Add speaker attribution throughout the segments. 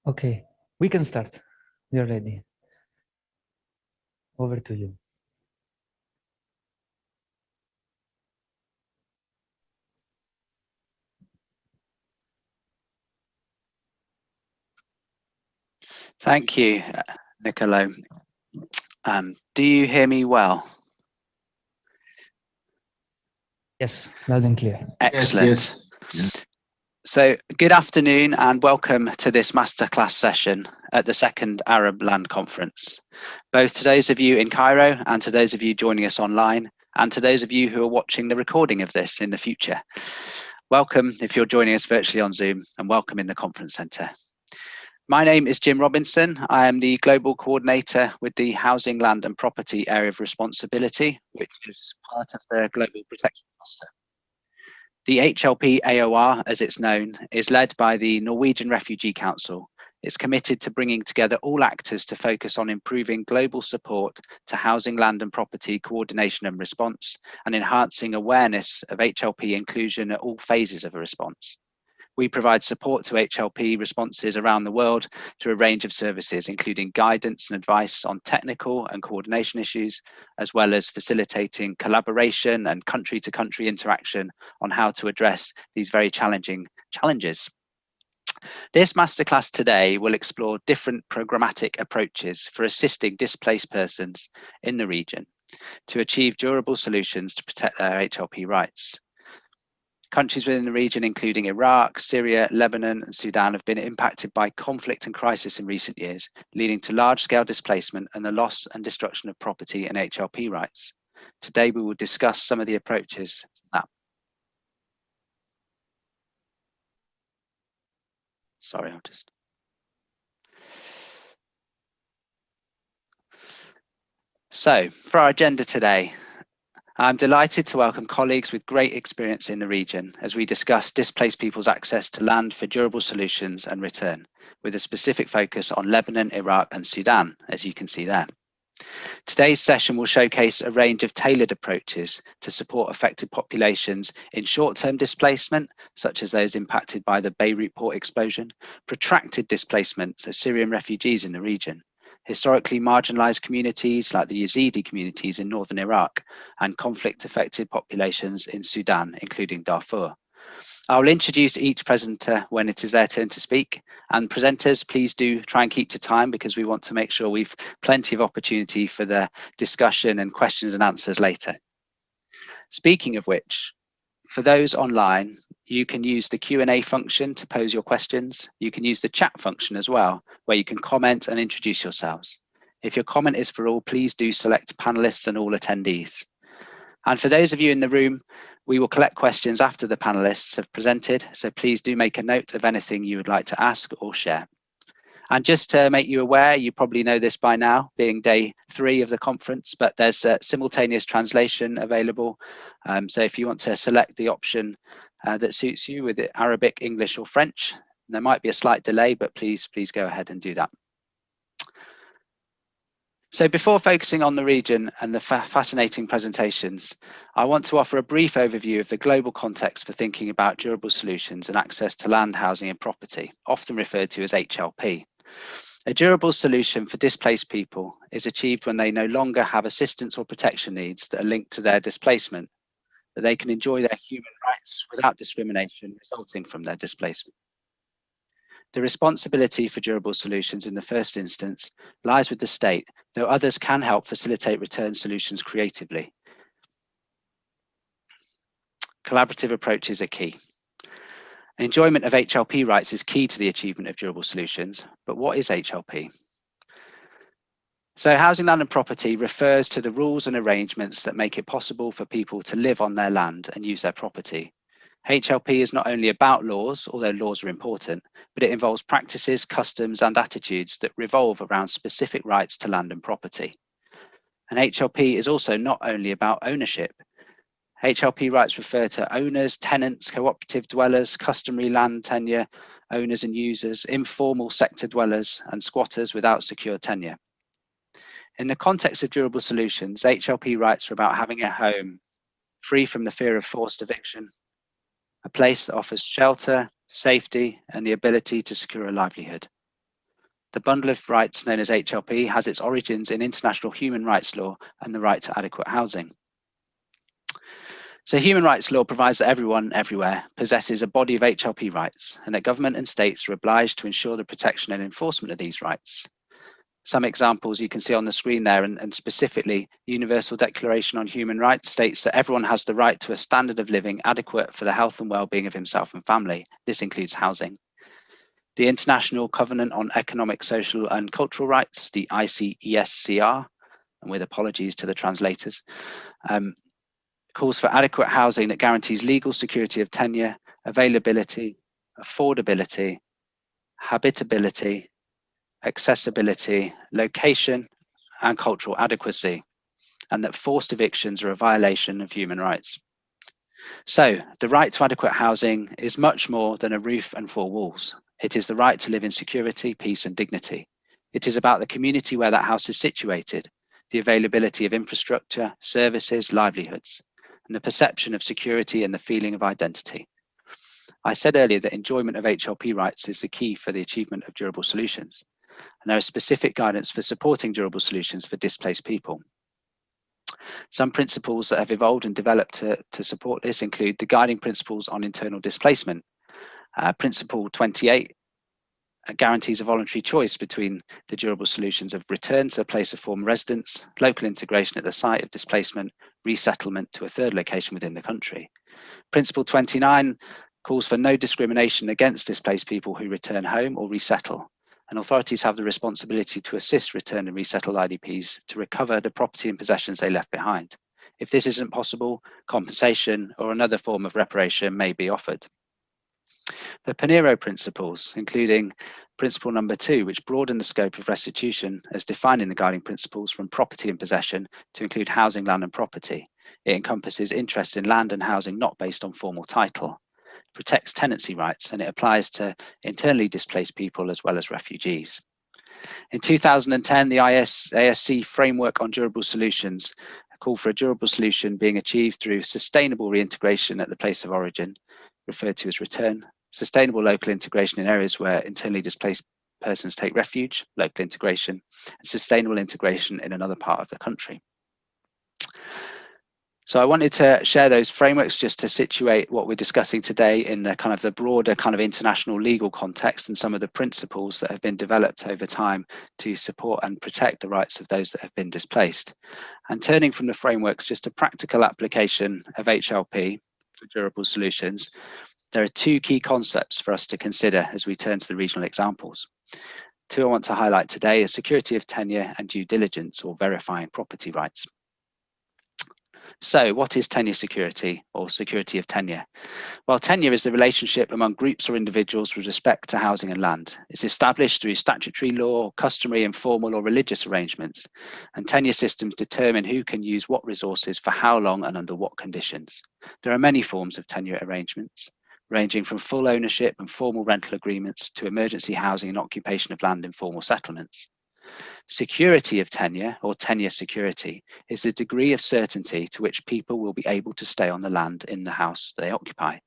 Speaker 1: Okay, we can start. You're ready. Over to you.
Speaker 2: Thank you, Nicolo. Do you hear me well?
Speaker 1: Yes, loud and clear.
Speaker 2: Excellent. Yes. So, good afternoon and welcome to this masterclass session at the second Arab Land Conference, both to those of you in Cairo and to those of you joining us online, and to those of you who are watching the recording of this in the future. Welcome if you're joining us virtually on Zoom, and welcome in the conference centre. My name is Jim Robinson. I am the Global Coordinator with the Housing, Land and Property Area of Responsibility, which is part of the Global Protection Cluster. The HLP AOR, as it's known, is led by the Norwegian Refugee Council. It's committed to bringing together all actors to focus on improving global support to housing, land and property coordination and response, and enhancing awareness of HLP inclusion at all phases of a response. We provide support to HLP responses around the world through a range of services, including guidance and advice on technical and coordination issues, as well as facilitating collaboration and country-to-country interaction on how to address these very challenging challenges. This masterclass today will explore different programmatic approaches for assisting displaced persons in the region to achieve durable solutions to protect their HLP rights. Countries within the region, including Iraq, Syria, Lebanon, and Sudan, have been impacted by conflict and crisis in recent years, leading to large-scale displacement and the loss and destruction of property and HLP rights. Today, we will discuss some of the approaches to that. Sorry, I'll just... So, for our agenda today, I'm delighted to welcome colleagues with great experience in the region as we discuss displaced people's access to land for durable solutions and return, with a specific focus on Lebanon, Iraq, and Sudan, as you can see there. Today's session will showcase a range of tailored approaches to support affected populations in short-term displacement, such as those impacted by the Beirut port explosion, protracted displacement, so Syrian refugees in the region, historically marginalized communities like the Yazidi communities in northern Iraq, and conflict-affected populations in Sudan, including Darfur. I'll introduce each presenter when it is their turn to speak, and presenters, please do try and keep to time because we want to make sure we've plenty of opportunity for the discussion and questions and answers later. Speaking of which, for those online, you can use the Q&A function to pose your questions. You can use the chat function as well, where you can comment and introduce yourselves. If your comment is for all, please do select panelists and all attendees. And for those of you in the room, we will collect questions after the panelists have presented, so please do make a note of anything you would like to ask or share. And just to make you aware, you probably know this by now, being day 3 of the conference, but there's a simultaneous translation available. So if you want to select the option that suits you with Arabic, English or French, there might be a slight delay, but please go ahead and do that. So before focusing on the region and the fascinating presentations, I want to offer a brief overview of the global context for thinking about durable solutions and access to land, housing and property, often referred to as HLP. A durable solution for displaced people is achieved when they no longer have assistance or protection needs that are linked to their displacement, that they can enjoy their human rights without discrimination resulting from their displacement. The responsibility for durable solutions in the first instance lies with the state, though others can help facilitate return solutions creatively. Collaborative approaches are key. Enjoyment of HLP rights is key to the achievement of durable solutions, but what is HLP? So housing, land and property refers to the rules and arrangements that make it possible for people to live on their land and use their property. HLP is not only about laws, although laws are important, but it involves practices, customs and attitudes that revolve around specific rights to land and property. And HLP is also not only about ownership. HLP rights refer to owners, tenants, cooperative dwellers, customary land tenure, owners and users, informal sector dwellers and squatters without secure tenure. In the context of durable solutions, HLP rights are about having a home free from the fear of forced eviction, a place that offers shelter, safety, and the ability to secure a livelihood. The bundle of rights known as HLP has its origins in international human rights law and the right to adequate housing. So human rights law provides that everyone, everywhere, possesses a body of HLP rights, and that government and states are obliged to ensure the protection and enforcement of these rights. Some examples you can see on the screen there, and specifically, Universal Declaration on Human Rights states that everyone has the right to a standard of living adequate for the health and well-being of himself and family. This includes housing. The International Covenant on Economic, Social and Cultural Rights, the ICESCR, and with apologies to the translators, calls for adequate housing that guarantees legal security of tenure, availability, affordability, habitability, accessibility, location, and cultural adequacy, and that forced evictions are a violation of human rights. So, the right to adequate housing is much more than a roof and four walls. It is the right to live in security, peace, and dignity. It is about the community where that house is situated, the availability of infrastructure, services, livelihoods, and the perception of security and the feeling of identity. I said earlier that enjoyment of HLP rights is the key for the achievement of durable solutions, and there is specific guidance for supporting durable solutions for displaced people. Some principles that have evolved and developed to support this include the guiding principles on internal displacement. Principle 28 guarantees a voluntary choice between the durable solutions of return to a place of former residence, local integration at the site of displacement, resettlement to a third location within the country. Principle 29 calls for no discrimination against displaced people who return home or resettle, and authorities have the responsibility to assist returned and resettled IDPs to recover the property and possessions they left behind. If this isn't possible, compensation or another form of reparation may be offered. The Panero Principles, including Principle number 2, which broaden the scope of restitution as defined in the guiding principles from property and possession to include housing, land and property. It encompasses interest in land and housing not based on formal title, protects tenancy rights, and it applies to internally displaced people as well as refugees. In 2010, the ASC framework on durable solutions called for a durable solution being achieved through sustainable reintegration at the place of origin, referred to as return, sustainable local integration in areas where internally displaced persons take refuge, local integration, and sustainable integration in another part of the country. So I wanted to share those frameworks just to situate what we're discussing today in the kind of the broader kind of international legal context and some of the principles that have been developed over time to support and protect the rights of those that have been displaced. And turning from the frameworks just to practical application of HLP for durable solutions, there are two key concepts for us to consider as we turn to the regional examples. Two I want to highlight today are security of tenure and due diligence, or verifying property rights. So what is tenure security, or security of tenure? Well, tenure is the relationship among groups or individuals with respect to housing and land. It's established through statutory law, customary, informal or religious arrangements, and tenure systems determine who can use what resources for how long and under what conditions. There are many forms of tenure arrangements, ranging from full ownership and formal rental agreements to emergency housing and occupation of land in formal settlements. Security of tenure, or tenure security, is the degree of certainty to which people will be able to stay on the land in the house they occupy.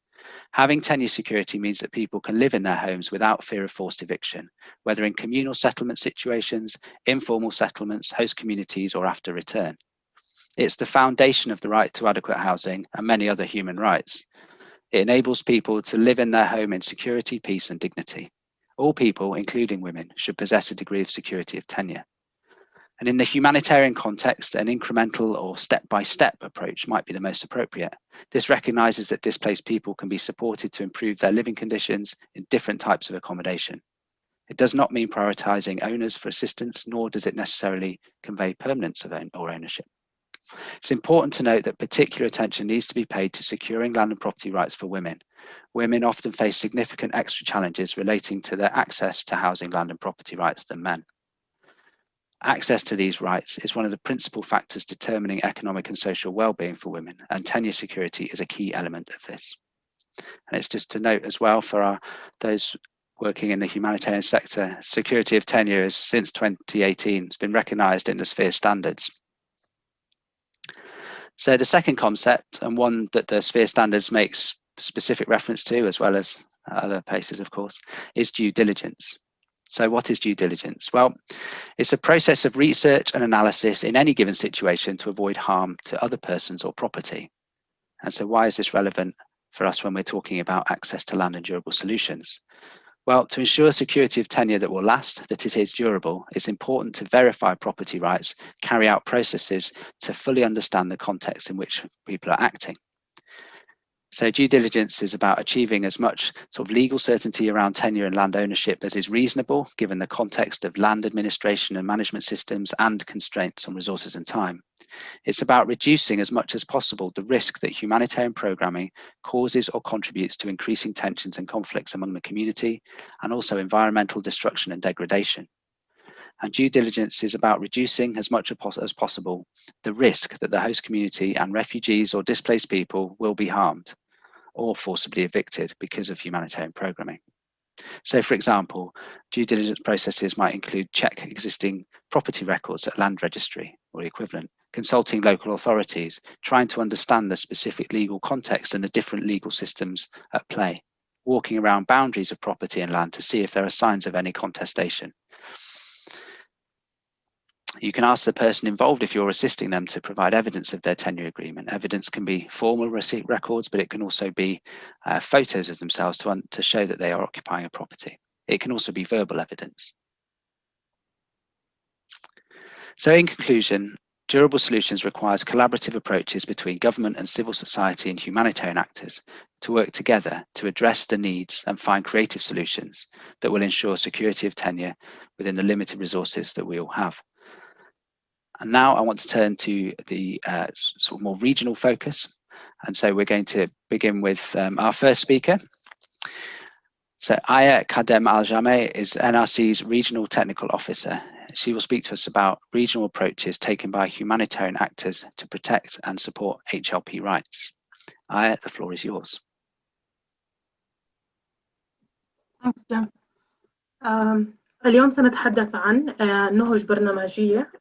Speaker 2: Having tenure security means that people can live in their homes without fear of forced eviction, whether in communal settlement situations, informal settlements, host communities, or after return. It's the foundation of the right to adequate housing and many other human rights. It enables people to live in their home in security, peace, and dignity. All people, including women, should possess a degree of security of tenure. And in the humanitarian context, an incremental or step-by-step approach might be the most appropriate. This recognises that displaced people can be supported to improve their living conditions in different types of accommodation. It does not mean prioritising owners for assistance, nor does it necessarily convey permanence of ownership. It's important to note that particular attention needs to be paid to securing land and property rights for women. Women often face significant extra challenges relating to their access to housing, land and property rights than men. Access to these rights is one of the principal factors determining economic and social well-being for women, and tenure security is a key element of this. And it's just to note as well for those working in the humanitarian sector, security of tenure is since 2018 has been recognised in the Sphere standards. So the second concept, and one that the Sphere standards makes specific reference to, as well as other places, of course, is due diligence. So what is due diligence? Well, it's a process of research and analysis in any given situation to avoid harm to other persons or property. And so why is this relevant for us when we're talking about access to land and durable solutions? Well, to ensure security of tenure that will last, that it is durable, it's important to verify property rights, carry out processes to fully understand the context in which people are acting. So due diligence is about achieving as much sort of legal certainty around tenure and land ownership as is reasonable, given the context of land administration and management systems and constraints on resources and time. It's about reducing as much as possible the risk that humanitarian programming causes or contributes to increasing tensions and conflicts among the community, and also environmental destruction and degradation. And due diligence is about reducing as much as possible the risk that the host community and refugees or displaced people will be harmed or forcibly evicted because of humanitarian programming. So, for example, due diligence processes might include check existing property records at land registry or the equivalent, consulting local authorities, trying to understand the specific legal context and the different legal systems at play, walking around boundaries of property and land to see if there are signs of any contestation. You can ask the person involved if you're assisting them to provide evidence of their tenure agreement. Evidence can be formal receipt records, but it can also be photos of themselves to show that they are occupying a property. It can also be verbal evidence. So in conclusion, durable solutions requires collaborative approaches between government and civil society and humanitarian actors to work together to address the needs and find creative solutions that will ensure security of tenure within the limited resources that we all have. And now I want to turn to the sort of more regional focus. And so we're going to begin with our first speaker. So Aya Kadem Al-Jameh is NRC's Regional Technical Officer. She will speak to us about regional approaches taken by humanitarian actors to protect and support HLP rights. Aya, the floor is yours.
Speaker 3: Thanks, Jim. اليوم سنتحدث عن نهج برنامجية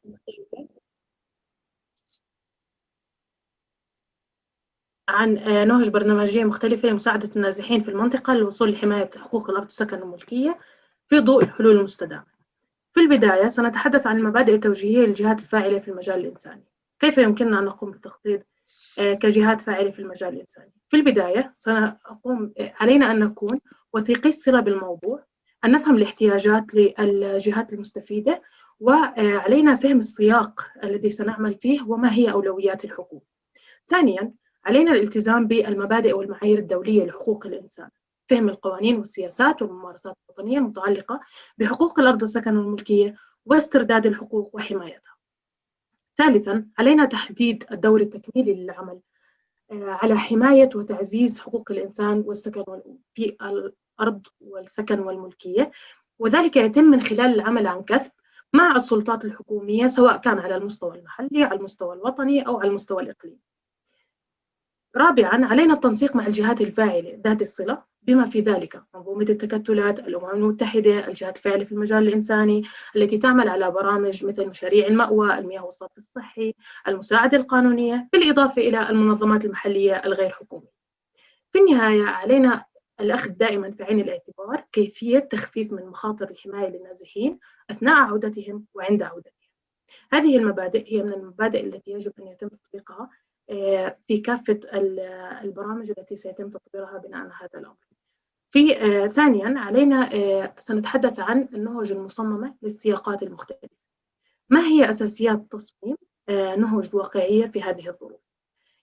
Speaker 3: مختلفة لمساعدة النازحين في المنطقة للوصول لحماية حقوق الأرض والسكن والملكية في ضوء الحلول المستدامة. في البداية سنتحدث عن المبادئ التوجيهية للجهات الفاعلة في المجال الإنساني. كيف يمكننا أن نقوم بالتخطيط كجهات فاعلة في المجال الإنساني؟ في البداية علينا أن نكون وثيقي الصلة بالموضوع، أن نفهم الاحتياجات للجهات المستفيدة، وعلينا فهم السياق الذي سنعمل فيه وما هي أولويات الحكومة. ثانياً، علينا الالتزام بالمبادئ والمعايير الدولية لحقوق الإنسان، فهم القوانين والسياسات والممارسات الوطنية المتعلقة بحقوق الأرض والسكن والملكية واسترداد الحقوق وحمايتها. ثالثاً، علينا تحديد الدور التكميلي للعمل على حماية وتعزيز حقوق الإنسان والسكن في الأرض والسكن والملكية، وذلك يتم من خلال العمل عن كثب مع السلطات الحكومية، سواء كان على المستوى المحلي، على المستوى الوطني، أو على المستوى الإقليمي. رابعاً، علينا التنسيق مع الجهات الفاعلة ذات الصلة، بما في ذلك منظومة التكتلات، الأمم المتحدة، الجهات الفاعلة في المجال الإنساني التي تعمل على برامج مثل مشاريع المأوى، المياه والصرف الصحي، المساعدة القانونية، بالإضافة إلى المنظمات المحلية الغير حكومية. في النهاية، علينا الأخذ دائماً في عين الاعتبار كيفية تخفيف من مخاطر الحماية للنازحين أثناء عودتهم وعند عودتهم. هذه المبادئ هي من المبادئ التي يجب أن يتم تطبيقها في كافة البرامج التي سيتم تطويرها بناء على هذا الأمر. ثانياً، علينا سنتحدث عن النهج المصممة للسياقات المختلفة. ما هي أساسيات تصميم نهج واقعية في هذه الظروف؟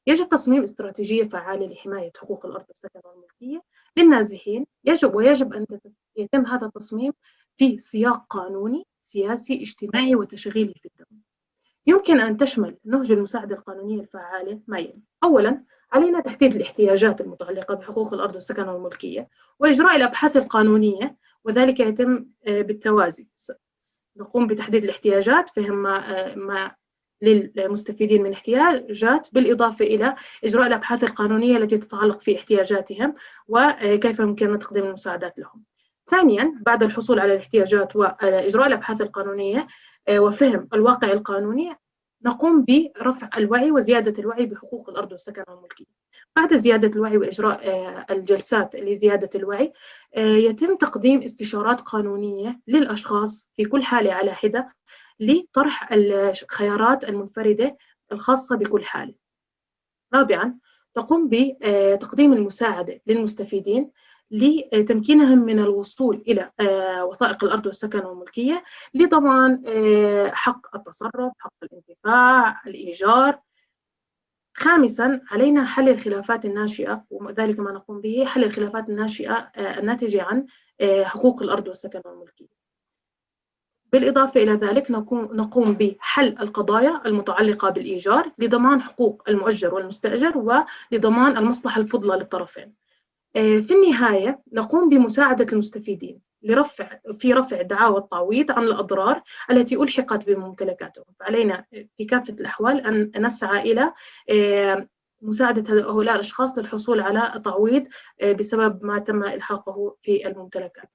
Speaker 3: يجب تصميم استراتيجية فعالة لحماية حقوق الأرض والسكن والملكية للنازحين. ويجب أن يتم هذا التصميم في سياق قانوني، سياسي، اجتماعي وتشغيلي في الدولة. يمكن أن تشمل نهج المساعدة القانونية الفعالة ما يلي. أولاً، علينا تحديد الاحتياجات المتعلقة بحقوق الأرض والسكن والملكية وإجراء الأبحاث القانونية، وذلك يتم بالتوازي. نقوم بتحديد الاحتياجات، فهم ما للمستفيدين من احتياجات، بالإضافة إلى إجراء الأبحاث القانونية التي تتعلق في احتياجاتهم وكيف يمكننا تقديم المساعدات لهم. ثانياً، بعد الحصول على الاحتياجات وإجراء الأبحاث القانونية وفهم الواقع القانوني، نقوم برفع الوعي وزيادة الوعي بحقوق الأرض والسكن والملكية. بعد زيادة الوعي وإجراء الجلسات لزيادة الوعي يتم تقديم استشارات قانونية للأشخاص في كل حالة على حدة لطرح الخيارات المنفردة الخاصة بكل حالة. رابعاً، تقوم بتقديم المساعدة للمستفيدين لتمكينهم من الوصول إلى وثائق الأرض والسكن والملكية لضمان حق التصرف، حق الانتفاع، الإيجار. خامساً، علينا حل الخلافات الناشئة، وذلك ما نقوم به حل الخلافات الناشئة الناتجة عن حقوق الأرض والسكن والملكية. بالإضافة إلى ذلك نقوم بحل القضايا المتعلقة بالإيجار لضمان حقوق المؤجر والمستأجر ولضمان المصلحة الفضلى للطرفين. في النهاية نقوم بمساعدة المستفيدين في رفع دعاوى التعويض عن الأضرار التي ألحقت بممتلكاتهم. فعلينا في كافة الأحوال أن نسعى إلى مساعدة هؤلاء الأشخاص للحصول على تعويض بسبب ما تم إلحاقه في الممتلكات.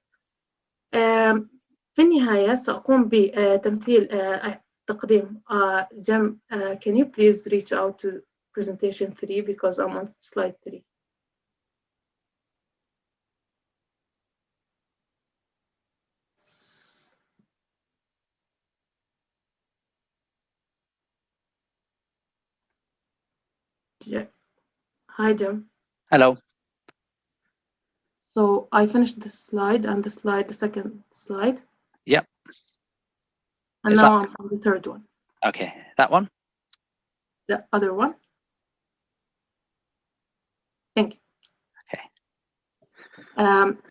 Speaker 3: في النهاية سأقوم بتمثيل تقديم Jem, can you please reach out to presentation 3 because I'm on slide 3. Hi, Jem.
Speaker 2: Hello.
Speaker 3: So I finished this slide and the second slide.
Speaker 2: Yep.
Speaker 3: And now I'm on the third one.
Speaker 2: Okay, that one?
Speaker 3: The other one. Thank you.
Speaker 2: Okay.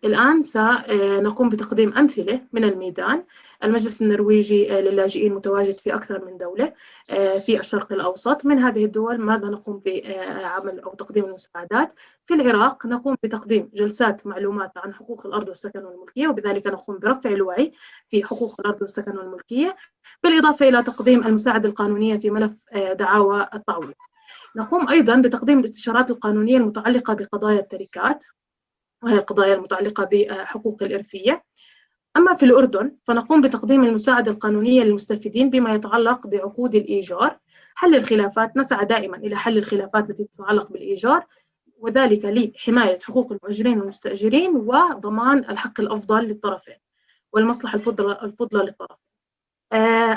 Speaker 3: الآن سنقوم بتقديم أمثلة من الميدان. المجلس النرويجي للاجئين متواجد في أكثر من دولة في الشرق الأوسط. من هذه الدول ماذا نقوم بعمل أو تقديم المساعدات؟ في العراق نقوم بتقديم جلسات معلومات عن حقوق الأرض والسكن والملكية، وبذلك نقوم برفع الوعي في حقوق الأرض والسكن والملكية، بالإضافة إلى تقديم المساعدة القانونية في ملف دعاوى التعويض. نقوم أيضا بتقديم الاستشارات القانونية المتعلقة بقضايا التركات، وهي القضايا المتعلقة بحقوق الإرثية. أما في الأردن فنقوم بتقديم المساعدة القانونية للمستفيدين بما يتعلق بعقود الإيجار، حل الخلافات. نسعى دائما إلى حل الخلافات التي تتعلق بالإيجار، وذلك لحماية حقوق المؤجرين والمستأجرين وضمان الحق الأفضل للطرفين والمصلحة الفضلى للطرفين.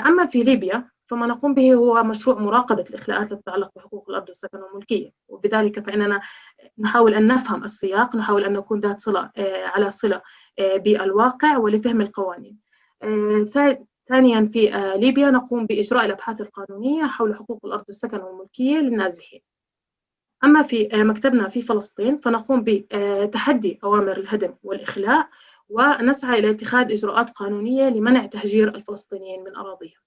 Speaker 3: أما في ليبيا فما نقوم به هو مشروع مراقبة الإخلاءات التي تتعلق بحقوق الأرض والسكن والملكية، وبذلك فإننا نحاول أن نفهم السياق، نحاول أن نكون ذات صلة على صلة بالواقع ولفهم القوانين. ثانيا في ليبيا نقوم بإجراء الأبحاث القانونية حول حقوق الأرض والسكن والملكية للنازحين. أما في مكتبنا في فلسطين فنقوم بتحدي أوامر الهدم والإخلاء، ونسعى إلى اتخاذ إجراءات قانونية لمنع تهجير الفلسطينيين من أراضيهم.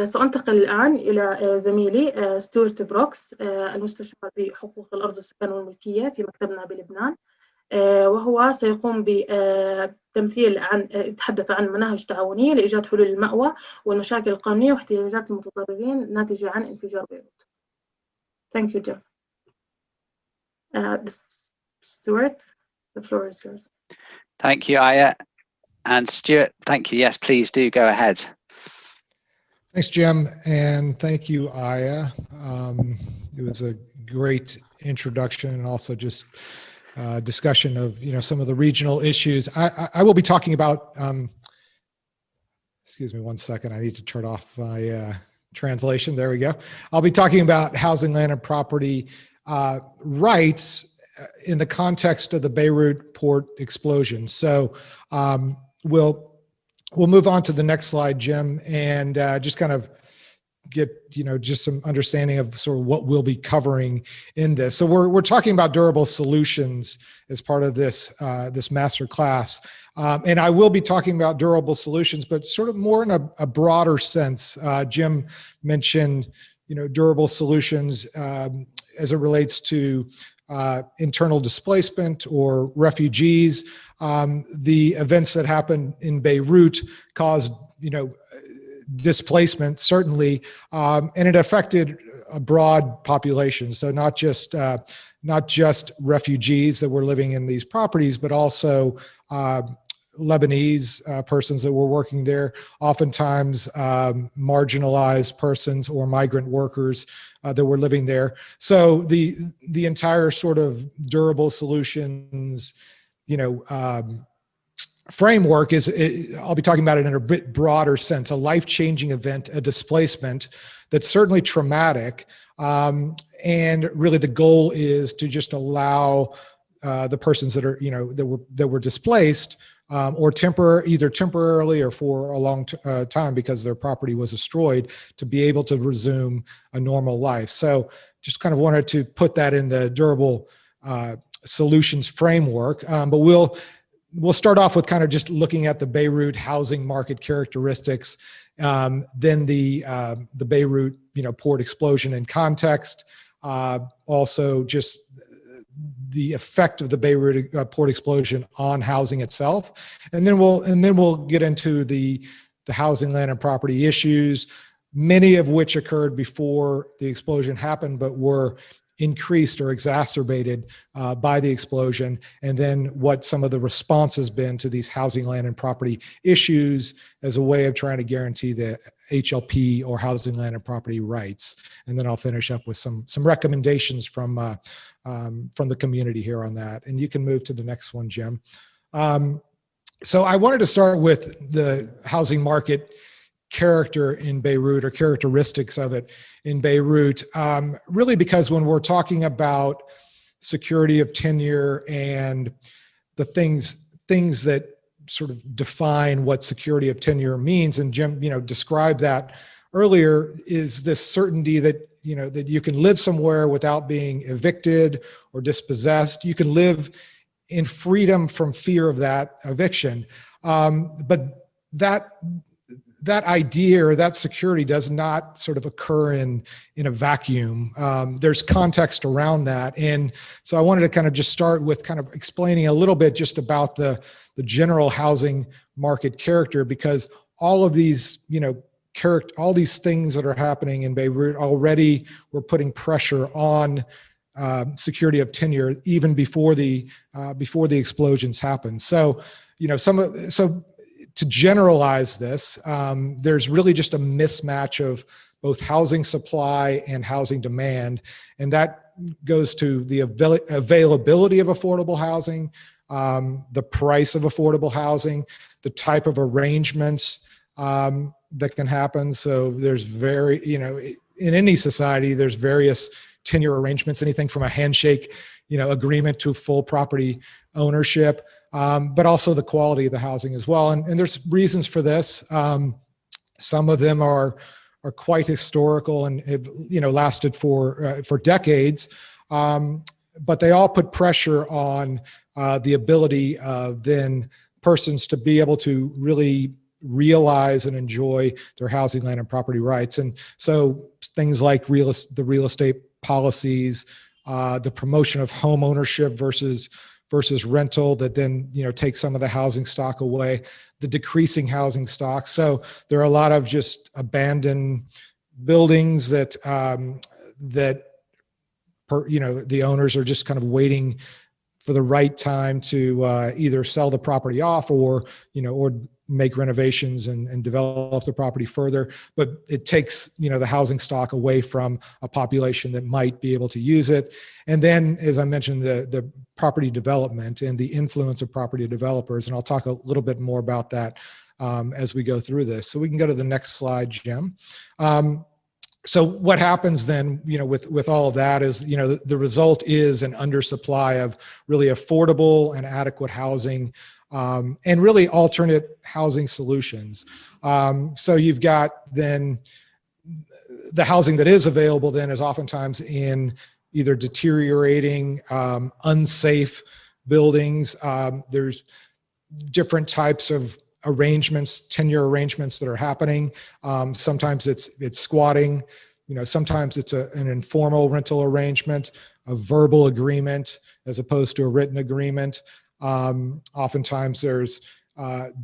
Speaker 3: سأنتقل الآن إلى زميلي ستوارت بروكس، المستشار بحقوق الأرض والسكن والملكية في مكتبنا بلبنان، وهو سيقوم بتمثيل يتحدث عن مناهج تعاونية لإيجاد حلول المأوى والمشاكل القانونية واحتياجات المتضررين الناتجة عن انفجار بيروت. Thank you, Jeff. Stuart, the floor is yours.
Speaker 2: Thank you, Aya. And Stuart, thank you. Yes, please do go ahead.
Speaker 4: Thanks, Jim, and thank you, Aya. It was a great introduction and also just discussion of some of the regional issues. I will be talking about. Excuse me, 1 second. I need to turn off my translation. There we go. I'll be talking about housing, land, and property rights in the context of the Beirut port explosion. So we'll move on to the next slide, Jim, and just kind of get just some understanding of sort of what we'll be covering in this. So we're talking about durable solutions as part of this this master class, and I will be talking about durable solutions, but sort of more in a broader sense. Jim mentioned durable solutions as it relates to internal displacement or refugees. The events that happened in Beirut caused, displacement, certainly, and it affected a broad population. So not just refugees that were living in these properties, but also Lebanese persons that were working there, oftentimes marginalized persons or migrant workers that were living there. So the entire sort of durable solutions, framework I'll be talking about it in a bit broader sense, a life-changing event, a displacement that's certainly traumatic. And really the goal is to just allow the persons that are, that were displaced or either temporarily or for a long time because their property was destroyed, to be able to resume a normal life. So just kind of wanted to put that in the durable solutions framework. But we'll start off with kind of just looking at the Beirut housing market characteristics, then the Beirut port explosion in context, also just the effect of the Beirut port explosion on housing itself, and then we'll get into the housing, land, and property issues, many of which occurred before the explosion happened, but were increased or exacerbated by the explosion, and then what some of the response has been to these housing, land, and property issues as a way of trying to guarantee the HLP or housing, land, and property rights. And then I'll finish up with some recommendations from the community here on that. And you can move to the next one, Jim. So I wanted to start with the housing market character in Beirut, or characteristics of it in Beirut, really because when we're talking about security of tenure and the things that sort of define what security of tenure means, and Jim, described that earlier, is this certainty that, that you can live somewhere without being evicted or dispossessed. You can live in freedom from fear of that eviction. But that idea or that security does not sort of occur in a vacuum. There's context around that. And so I wanted to kind of just start with kind of explaining a little bit just about the general housing market character, because all of these, all these things that are happening in Beirut already were putting pressure on security of tenure even before the explosions happened. So, to generalize this, there's really just a mismatch of both housing supply and housing demand. And that goes to the availability of affordable housing, the price of affordable housing, the type of arrangements that can happen. So there's in any society, there's various tenure arrangements, anything from a handshake, agreement to full property ownership. But also the quality of the housing as well. And there's reasons for this. Some of them are quite historical and have, lasted for decades. But they all put pressure on the ability of then persons to be able to really realize and enjoy their housing, land, and property rights. And so things like the real estate policies, the promotion of home ownership versus rental that then, take some of the housing stock away, the decreasing housing stock. So there are a lot of just abandoned buildings that, the owners are just kind of waiting for the right time to either sell the property off or make renovations and develop the property further. But it takes, the housing stock away from a population that might be able to use it. And then, as I mentioned, the property development and the influence of property developers. And I'll talk a little bit more about that as we go through this. So we can go to the next slide, Jim. So what happens then, with all of that is, the result is an undersupply of really affordable and adequate housing, and really alternate housing solutions. So you've got then the housing that is available then is oftentimes in either deteriorating, unsafe buildings. There's different types of arrangements, tenure arrangements that are happening. Sometimes it's squatting, sometimes it's an informal rental arrangement, a verbal agreement as opposed to a written agreement. Oftentimes there's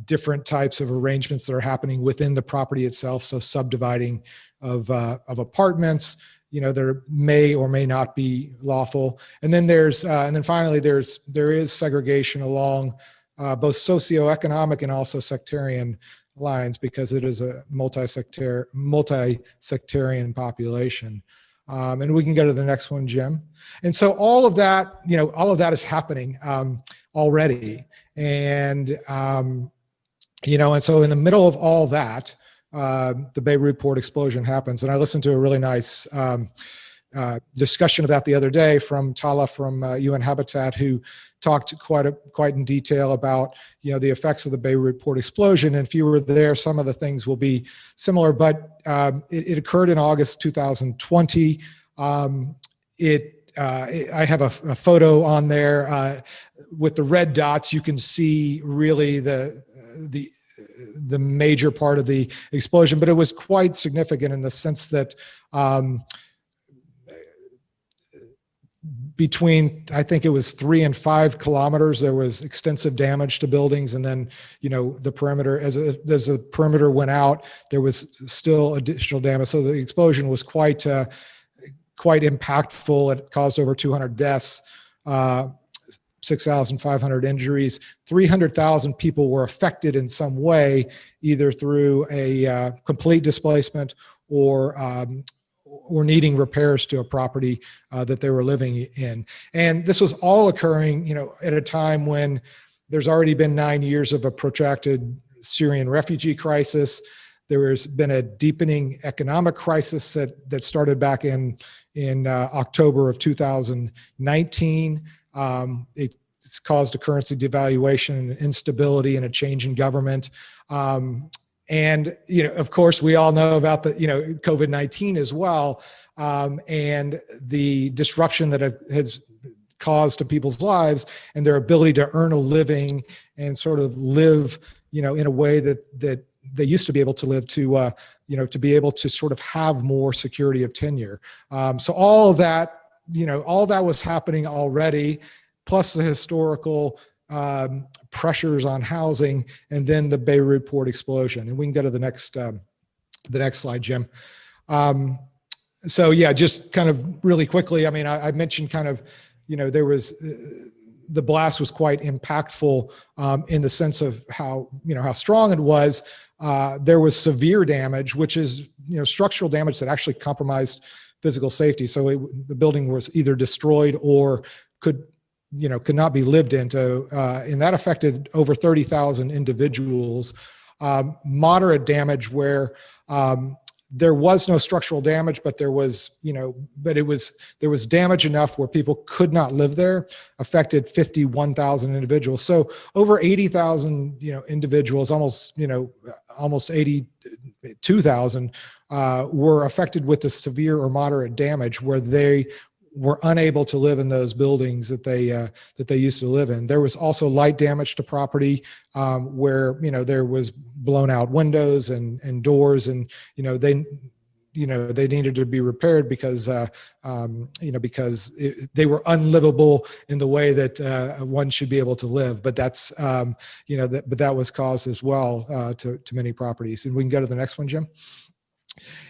Speaker 4: different types of arrangements that are happening within the property itself. So subdividing of apartments, there may or may not be lawful. And then finally there is segregation along both socioeconomic and also sectarian lines, because it is a multi-sectarian population. And we can go to the next one, Jim. And so all of that, all of that is happening already. And, and so in the middle of all that, the Beirut port explosion happens. And I listened to a really nice discussion of that the other day from Tala from UN Habitat, who talked quite in detail about the effects of the Beirut port explosion. And if you were there, some of the things will be similar, but it occurred in August 2020. I have a photo on there with the red dots. You can see really the major part of the explosion, but it was quite significant in the sense that between, I think it was 3 and 5 kilometers, there was extensive damage to buildings. And then, the perimeter, as the perimeter went out, there was still additional damage. So the explosion was quite impactful. It caused over 200 deaths, 6,500 injuries. 300,000 people were affected in some way, either through a complete displacement or needing repairs to a property that they were living in. And this was all occurring, at a time when there's already been 9 years of a protracted Syrian refugee crisis. There has been a deepening economic crisis that started back in October of 2019. It's caused a currency devaluation and instability and a change in government. And, of course, we all know about the, COVID-19 as well, and the disruption that it has caused to people's lives and their ability to earn a living and sort of live, in a way that they used to be able to live, to be able to sort of have more security of tenure. So all of that, all that was happening already, plus the historical pressures on housing, and then the Beirut port explosion. And we can go to the next slide, Jim. So yeah, just kind of really quickly, I mentioned kind of, there was, the blast was quite impactful in the sense of how strong it was. There was severe damage, which is, structural damage that actually compromised physical safety. So the building was either destroyed or could not be lived into, and that affected over 30,000 individuals. Moderate damage where there was no structural damage, but there was, there was damage enough where people could not live there, affected 51,000 individuals. So over 80,000, individuals, almost 82,000 were affected with the severe or moderate damage, where they were unable to live in those buildings that they used to live in. There was also light damage to property, where there was blown out windows and doors, and they needed to be repaired because because they were unlivable in the way that one should be able to live. But that's but that was caused as well to many properties. And we can go to the next one, Jim.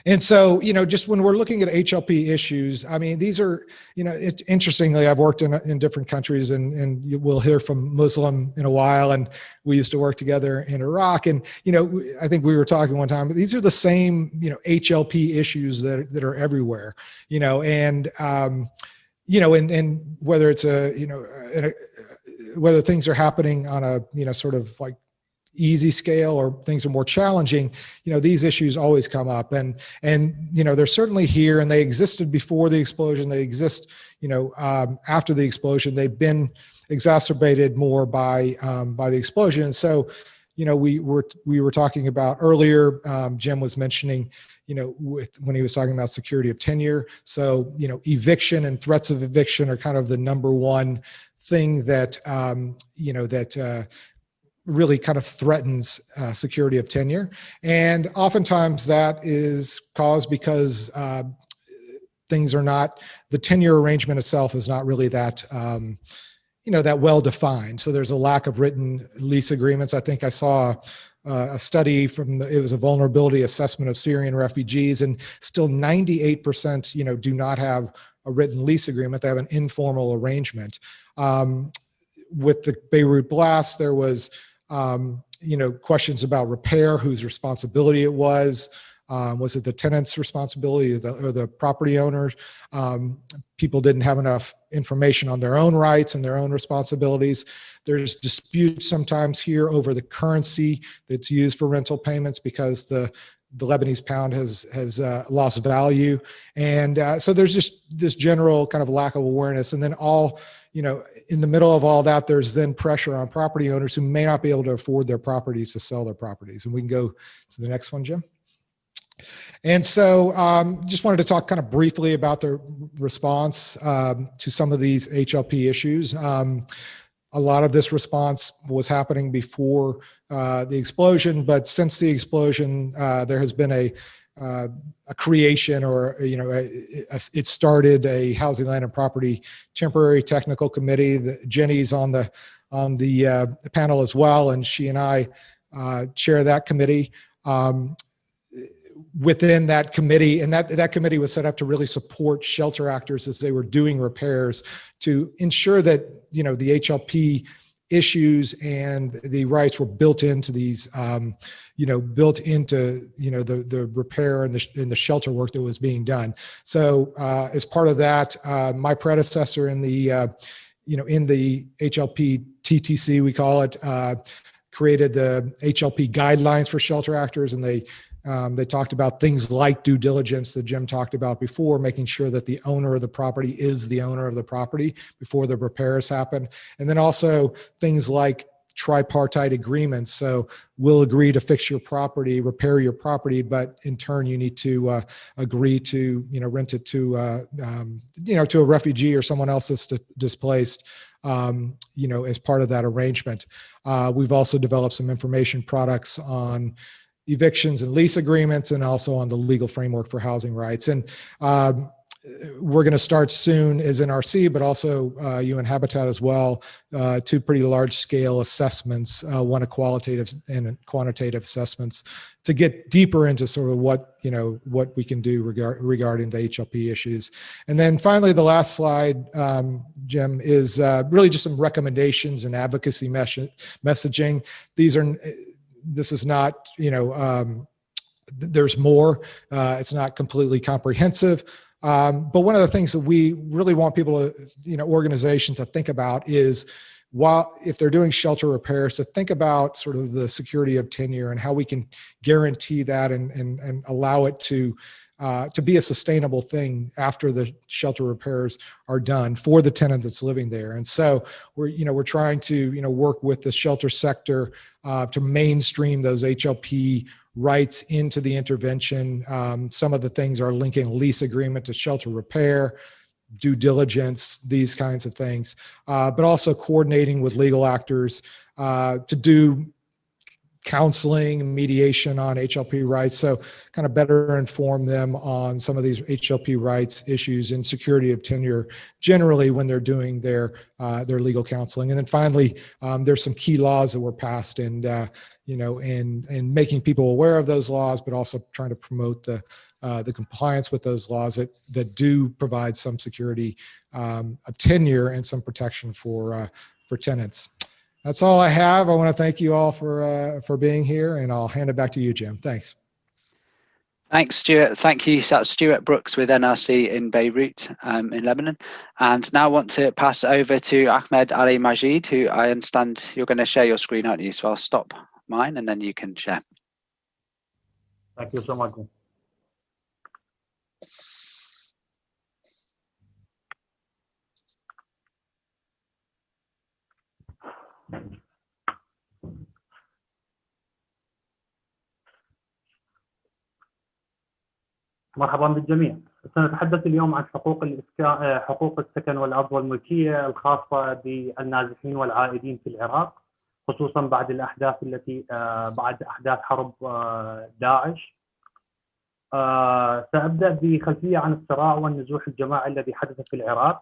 Speaker 4: And so, just when we're looking at HLP issues, these are, interestingly, I've worked in different countries, and you will hear from Muslim in a while, and we used to work together in Iraq. And, I think we were talking one time, but these are the same, HLP issues that are everywhere, and whether it's whether things are happening on a, sort of like easy scale or things are more challenging, these issues always come up, and they're certainly here, and they existed before the explosion. They exist, after the explosion. They've been exacerbated more by the explosion. And so, we were talking about earlier, Jim was mentioning, when he was talking about security of tenure. So, eviction and threats of eviction are kind of the number one thing that, really kind of threatens security of tenure. And oftentimes that is caused because things are not, the tenure arrangement itself is not really that, that well defined. So there's a lack of written lease agreements. I think I saw a study it was a vulnerability assessment of Syrian refugees, and still 98%, do not have a written lease agreement. They have an informal arrangement. with the Beirut blast, there was, questions about repair, whose responsibility it was. Was it the tenant's responsibility or the property owners? People didn't have enough information on their own rights and their own responsibilities. There's disputes sometimes here over the currency that's used for rental payments because the Lebanese pound has lost value. And so there's just this general kind of lack of awareness. And then in the middle of all that, there's then pressure on property owners who may not be able to afford their properties to sell their properties. And we can go to the next one, Jim. And so just wanted to talk kind of briefly about the response to some of these HLP issues. A lot of this response was happening before the explosion, but since the explosion, there has been a creation, or it started a Housing, Land, and Property Temporary Technical Committee. Jenny's on the panel as well, and she and I chair that committee. Within that committee, and that committee was set up to really support shelter actors as they were doing repairs to ensure that the HLP issues and the rights were built into these, built into the repair and the shelter work that was being done. So as part of that, my predecessor in the HLP TTC, we call it, created the HLP guidelines for shelter actors, and they talked about things like due diligence that Jim talked about before, making sure that the owner of the property is the owner of the property before the repairs happen. And then also things like tripartite agreements. So we'll agree to fix your property, repair your property, but in turn you need to agree to rent it to to a refugee or someone else that's displaced. As part of that arrangement. We've also developed some information products on evictions and lease agreements, and also on the legal framework for housing rights. And we're going to start soon as NRC, but also UN Habitat as well, two pretty large scale assessments, one a qualitative and a quantitative assessments, to get deeper into sort of what we can do regarding the HLP issues. And then finally, the last slide, Jim, is really just some recommendations and advocacy messaging. This is not, there's more. It's not completely comprehensive. But one of the things that we really want people to, organizations to think about is, if they're doing shelter repairs, to think about sort of the security of tenure and how we can guarantee that and allow it to be a sustainable thing after the shelter repairs are done for the tenant that's living there. And so we're trying to, work with the shelter sector to mainstream those HLP rights into the intervention. Some of the things are linking lease agreement to shelter repair, due diligence, these kinds of things, but also coordinating with legal actors to do counseling and mediation on HLP rights. So kind of better inform them on some of these HLP rights issues and security of tenure generally when they're doing their legal counseling. And then finally, there's some key laws that were passed, and and making people aware of those laws, but also trying to promote the compliance with those laws that do provide some security of tenure and some protection for tenants. That's all I have. I want to thank you all for being here, and I'll hand it back to you, Jim. Thanks.
Speaker 2: Thanks, Stuart. Thank you. So that's Stuart Brooks with NRC in Beirut, in Lebanon. And now I want to pass over to Ahmed Ali Majid, who I understand you're going to share your screen, aren't you? So I'll stop mine and then you can share.
Speaker 5: Thank you so much. مرحبا بالجميع. سنتحدث اليوم عن حقوق السكن والأرض والملكية الخاصة بالنازحين والعائدين في العراق، خصوصا بعد الأحداث بعد أحداث حرب داعش. سأبدأ بخلفية عن الصراع والنزوح الجماعي الذي حدث في العراق.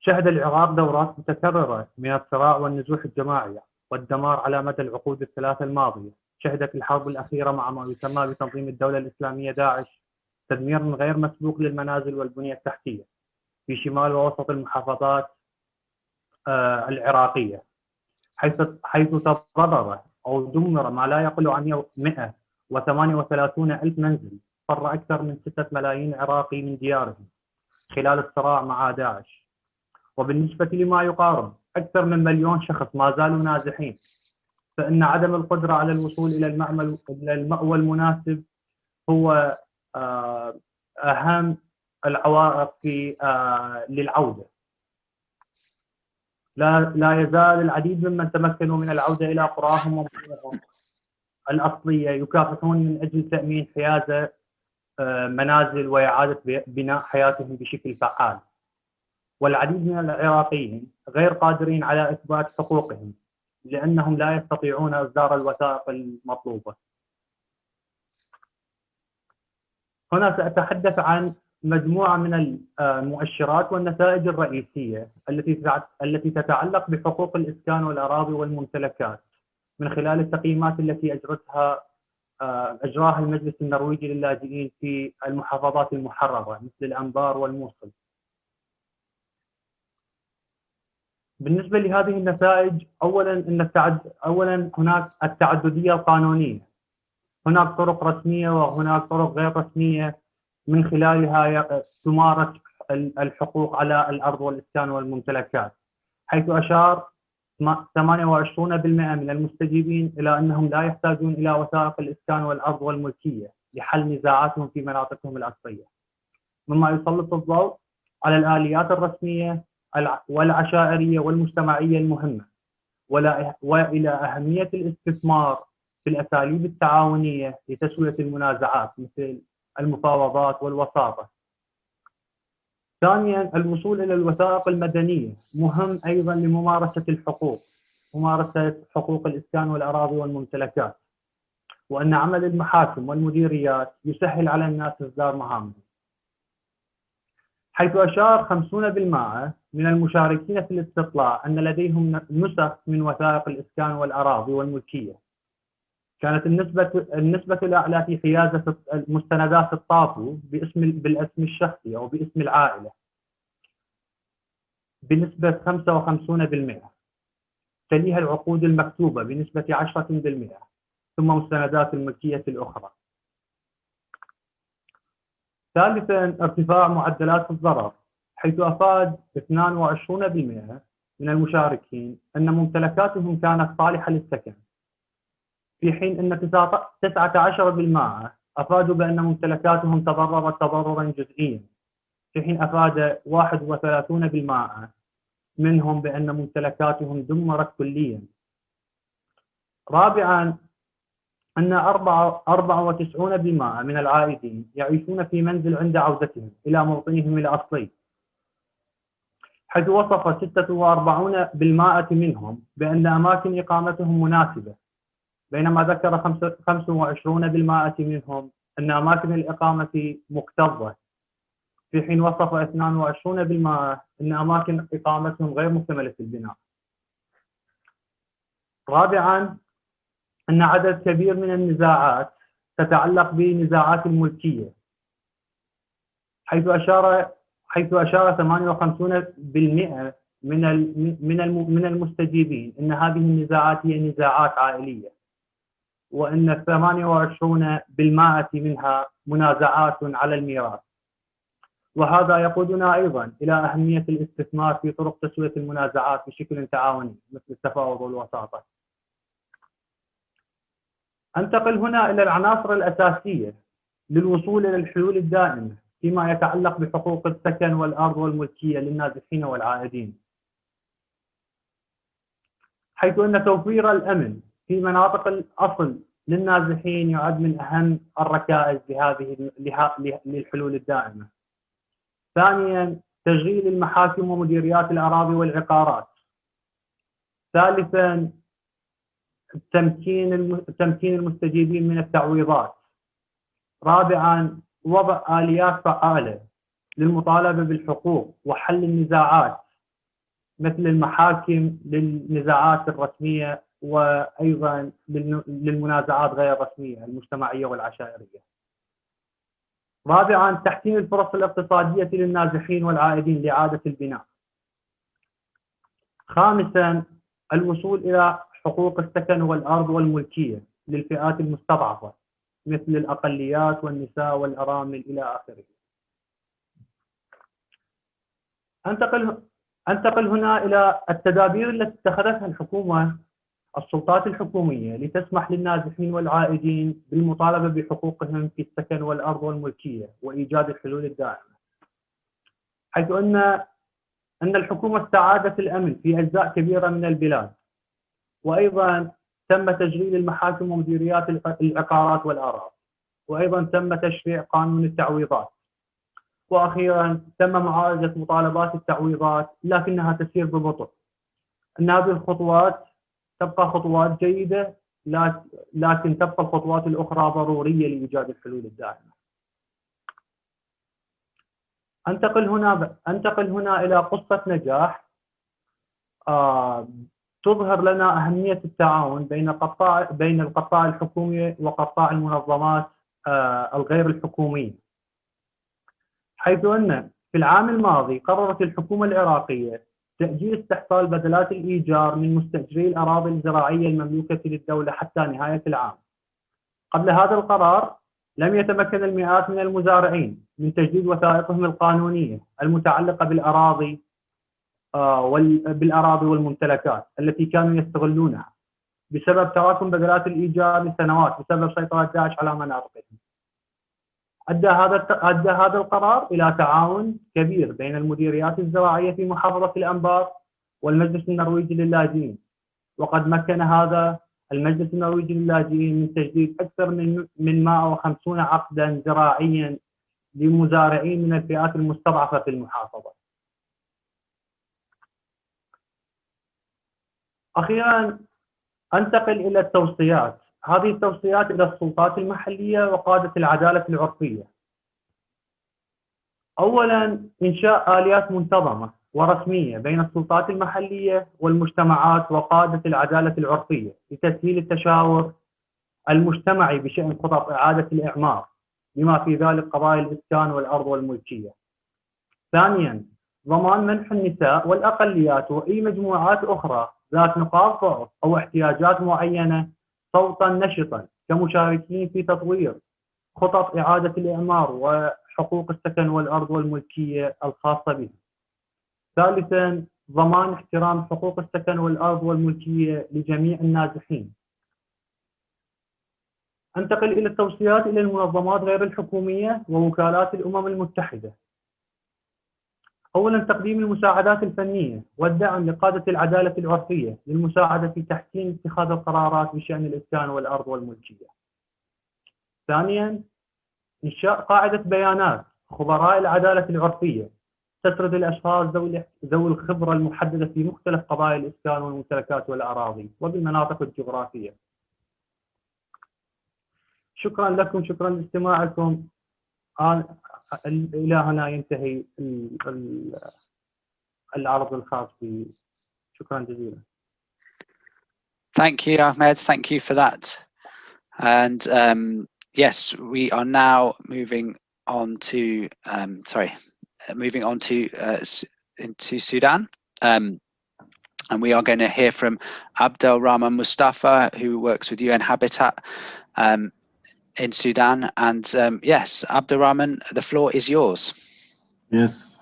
Speaker 5: شهد العراق دورات متكررة من الصراع والنزوح الجماعي والدمار على مدى العقود الثلاثة الماضية. شهدت الحرب الأخيرة مع ما يسمى بتنظيم الدولة الإسلامية داعش تدمير غير مسبوق للمنازل والبنية التحتية في شمال ووسط المحافظات العراقية، حيث تضرر أو دمر ما لا يقل عن 138 ألف منزل، فر أكثر من 6 ملايين عراقي من ديارهم خلال الصراع مع داعش. وبالنسبة لما يقارب أكثر من 1,000,000 شخص ما زالوا نازحين، فإن عدم القدرة على الوصول إلى المأوى المناسب هو أهم العوائق للعودة. لا يزال العديد ممن تمكنوا من العودة إلى قراهم ومدنهم الأصلية يكافحون من أجل تأمين حيازة منازل وإعادة بناء حياتهم بشكل فعال. والعديد من العراقيين غير قادرين على إثبات حقوقهم لأنهم لا يستطيعون إصدار الوثائق المطلوبة. هنا سأتحدث عن مجموعة من المؤشرات والنتائج الرئيسية التي تتعلق بحقوق الإسكان والأراضي والممتلكات من خلال التقييمات التي أجراها المجلس النرويجي للاجئين في المحافظات المحررة مثل الأنبار والموصل. بالنسبة لهذه النتائج، أولا هناك التعددية القانونية. هناك طرق رسمية وهناك طرق غير رسمية من خلالها تمارس الحقوق على الأرض والإسكان والممتلكات، حيث أشار 28% من المستجيبين إلى أنهم لا يحتاجون إلى وثائق الإسكان والأرض والملكية لحل نزاعاتهم في مناطقهم الأصلية، مما يسلط الضوء على الآليات الرسمية والعشائرية والمجتمعية المهمة، وإلى أهمية الاستثمار في الأساليب التعاونية لتسوية المنازعات مثل المفاوضات والوساطة. ثانياً، الوصول إلى الوثائق المدنية مهم أيضاً لممارسة الحقوق، ممارسة حقوق الإسكان والأراضي والممتلكات، وأن عمل المحاكم والمديريات يسهل على الناس إصدار مهامهم. حيث أشار 50% من المشاركين في الاستطلاع أن لديهم نسخ من وثائق الإسكان والأراضي والملكية. كانت النسبة الأعلى في حيازة مستندات الطابو بالاسم الشخصي أو باسم العائلة بنسبة 55%، تليها العقود المكتوبة بنسبة 10%، ثم مستندات الملكية الأخرى. ثالثاً، ارتفاع معدلات الضرر، حيث أفاد 22% من المشاركين أن ممتلكاتهم كانت صالحة للسكن، في حين أن 19% أفادوا بأن ممتلكاتهم تضررت تضرراً جزئياً، في حين أفاد 31% منهم بأن ممتلكاتهم دمرت كلياً. رابعاً، أن 94% من العائدين يعيشون في منزل عند عودتهم إلى موطنهم الأصلي، حيث وصف 46% منهم بأن أماكن إقامتهم مناسبة، بينما ذكر 25% منهم أن أماكن الإقامة مكتظة، في حين وصف 22% أن أماكن إقامتهم غير مكتملة البناء. رابعاً، أن عدد كبير من النزاعات تتعلق بنزاعات الملكية، حيث أشار 58% من المستجيبين أن هذه النزاعات هي نزاعات عائلية، وأن 28% منها منازعات على الميراث. وهذا يقودنا أيضا إلى أهمية الاستثمار في طرق تسوية المنازعات بشكل تعاوني مثل التفاوض والوساطة. أنتقل هنا إلى العناصر الأساسية للوصول إلى الحلول الدائمة فيما يتعلق بحقوق السكن والأرض والملكية للنازحين والعائدين، حيث أن توفير الأمن في مناطق الأصل للنازحين يعد من أهم الركائز للحلول الدائمة. ثانياً، تشغيل المحاكم ومديريات الأراضي والعقارات. ثالثاً، تمكين المستجيبين من التعويضات. رابعاً، وضع آليات فعالة للمطالبة بالحقوق وحل النزاعات مثل المحاكم للنزاعات الرسمية وأيضاً للمنازعات غير الرسمية المجتمعية والعشائرية. رابعاً، تحسين الفرص الاقتصادية للنازحين والعائدين لإعادة البناء. خامساً الوصول إلى حقوق السكن والأرض والملكية للفئات المستضعفة مثل الأقليات والنساء والأرامل إلى آخره. أنتقل هنا إلى التدابير التي اتخذتها السلطات الحكومية لتسمح للنازحين والعائدين بالمطالبة بحقوقهم في السكن والأرض والملكية وإيجاد الحلول الدائمة، حيث أن الحكومة استعادت الأمن في أجزاء كبيرة من البلاد، وأيضا تم تشغيل المحاكم ومديريات العقارات والأراضي، وأيضا تم تشريع قانون التعويضات، وأخيرا تم معالجة مطالبات التعويضات لكنها تسير ببطء. أن هذه الخطوات تبقى خطوات جيدة، لكن تبقى الخطوات الأخرى ضرورية لإيجاد الحلول الدائمة. أنتقل هنا إلى قصة نجاح تظهر لنا أهمية التعاون بين القطاع الحكومي وقطاع المنظمات الغير الحكومية، حيث أن في العام الماضي قررت الحكومة العراقية تأجيل استحصال بدلات الإيجار من مستأجري الأراضي الزراعية المملوكة للدولة حتى نهاية العام. قبل هذا القرار لم يتمكن المئات من المزارعين من تجديد وثائقهم القانونية المتعلقة بالأراضي والممتلكات التي كانوا يستغلونها بسبب تراكم بدلات الإيجار لسنوات بسبب سيطرة داعش على مناطقهم. أدى هذا القرار إلى تعاون كبير بين المديريات الزراعية في محافظة الأنبار والمجلس النرويجي للاجئين، وقد مكن هذا المجلس النرويجي للاجئين من تجديد أكثر من 150 عقدا زراعيا لمزارعين من الفئات المستضعفة في المحافظة. أخيرا أنتقل إلى التوصيات. هذه التوصيات إلى السلطات المحلية وقادة العدالة العرفية. أولاً إنشاء آليات منتظمة ورسمية بين السلطات المحلية والمجتمعات وقادة العدالة العرفية لتسهيل التشاور المجتمعي بشأن خطط إعادة الإعمار بما في ذلك قضايا الإسكان والأرض والملكية. ثانياً ضمان منح النساء والأقليات وأي مجموعات أخرى ذات نقاط ضعف أو احتياجات معينة صوتا نشطا كمشاركين في تطوير خطط إعادة الإعمار وحقوق السكن والأرض والملكية الخاصة بهم. ثالثا ضمان احترام حقوق السكن والأرض والملكية لجميع النازحين. أنتقل إلى التوصيات إلى المنظمات غير الحكومية ووكالات الأمم المتحدة. أولاً تقديم المساعدات الفنية والدعم لقادة العدالة العرفية للمساعدة في تحسين اتخاذ القرارات بشأن الإسكان والأرض والملكية. ثانياً إنشاء قاعدة بيانات خبراء العدالة العرفية تسرد الأشخاص ذوي الخبرة المحددة في مختلف قضايا الإسكان والممتلكات والأراضي وبالمناطق الجغرافية. شكراً لكم، شكراً لاستماعكم. إلى هنا ينتهي العرض الخاص بي. شكرا جزيلا.
Speaker 2: Thank you, Ahmed. Thank you for that. And yes, we are now moving on to into Sudan. And we are going to hear from Abdel Rahman Mustafa, who works with UN Habitat in Sudan. And yes, Abdel Rahman, the floor is yours.
Speaker 6: Yes.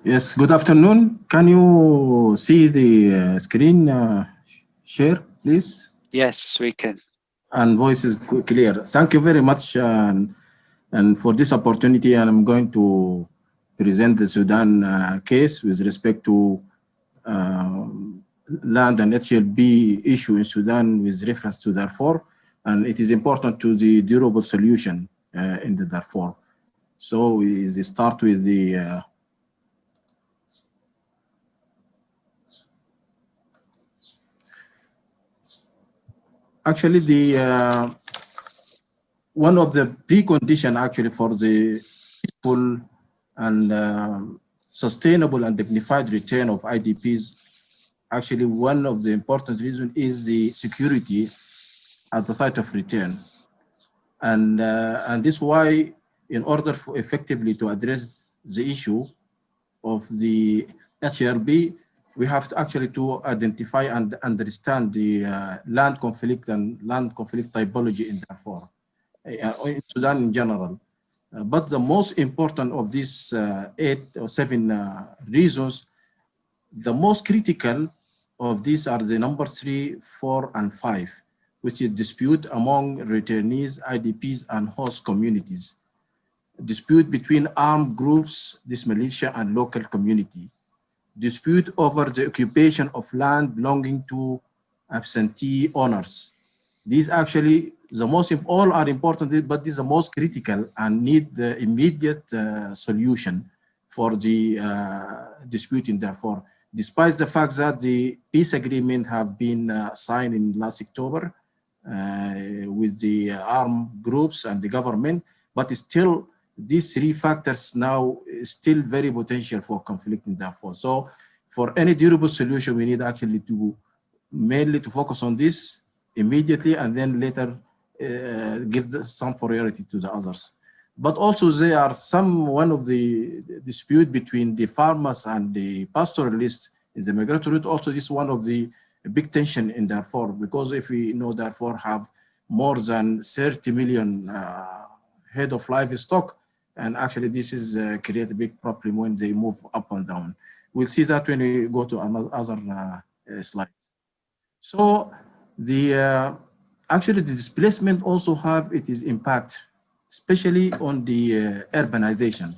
Speaker 6: Yes, good afternoon. Can you see the screen share, please?
Speaker 2: Yes, we can.
Speaker 6: And voice is clear. Thank you very much and for this opportunity. And I'm going to present the Sudan case with respect to land and HLB issue in Sudan with reference to Darfur. And it is important to the durable solution in the Darfur. So we start with the actually, one of the preconditions actually for the peaceful and sustainable and dignified return of IDPs, actually one of the important reasons is the security at the site of return. And this is why, in order for effectively to address the issue of the HRB, we have to actually to identify and understand the land conflict and land conflict typology in Darfur, in Sudan in general. But the most important of these 8 or 7 reasons, the most critical of these are the number 3, 4, and 5, which is dispute among returnees, IDPs, and host communities. Dispute between armed groups, this militia, and local community. Dispute over the occupation of land belonging to absentee owners. These actually, all are important, but these are the most critical and need the immediate solution for the dispute in Darfur. Despite the fact that the peace agreement have been signed in last October with the armed groups and the government, but still these 3 factors now is still very potential for conflict in Darfur. So for any durable solution, we need actually to mainly to focus on this immediately and then later give some priority to the others. But also there are one of the dispute between the farmers and the pastoralists in the migratory route. Also, this is one of the big tension in Darfur, because if we know Darfur have more than 30 million head of livestock, and actually this is create a big problem when they move up and down. We'll see that when we go to other slides. So actually the displacement also have its impact, especially on the urbanization.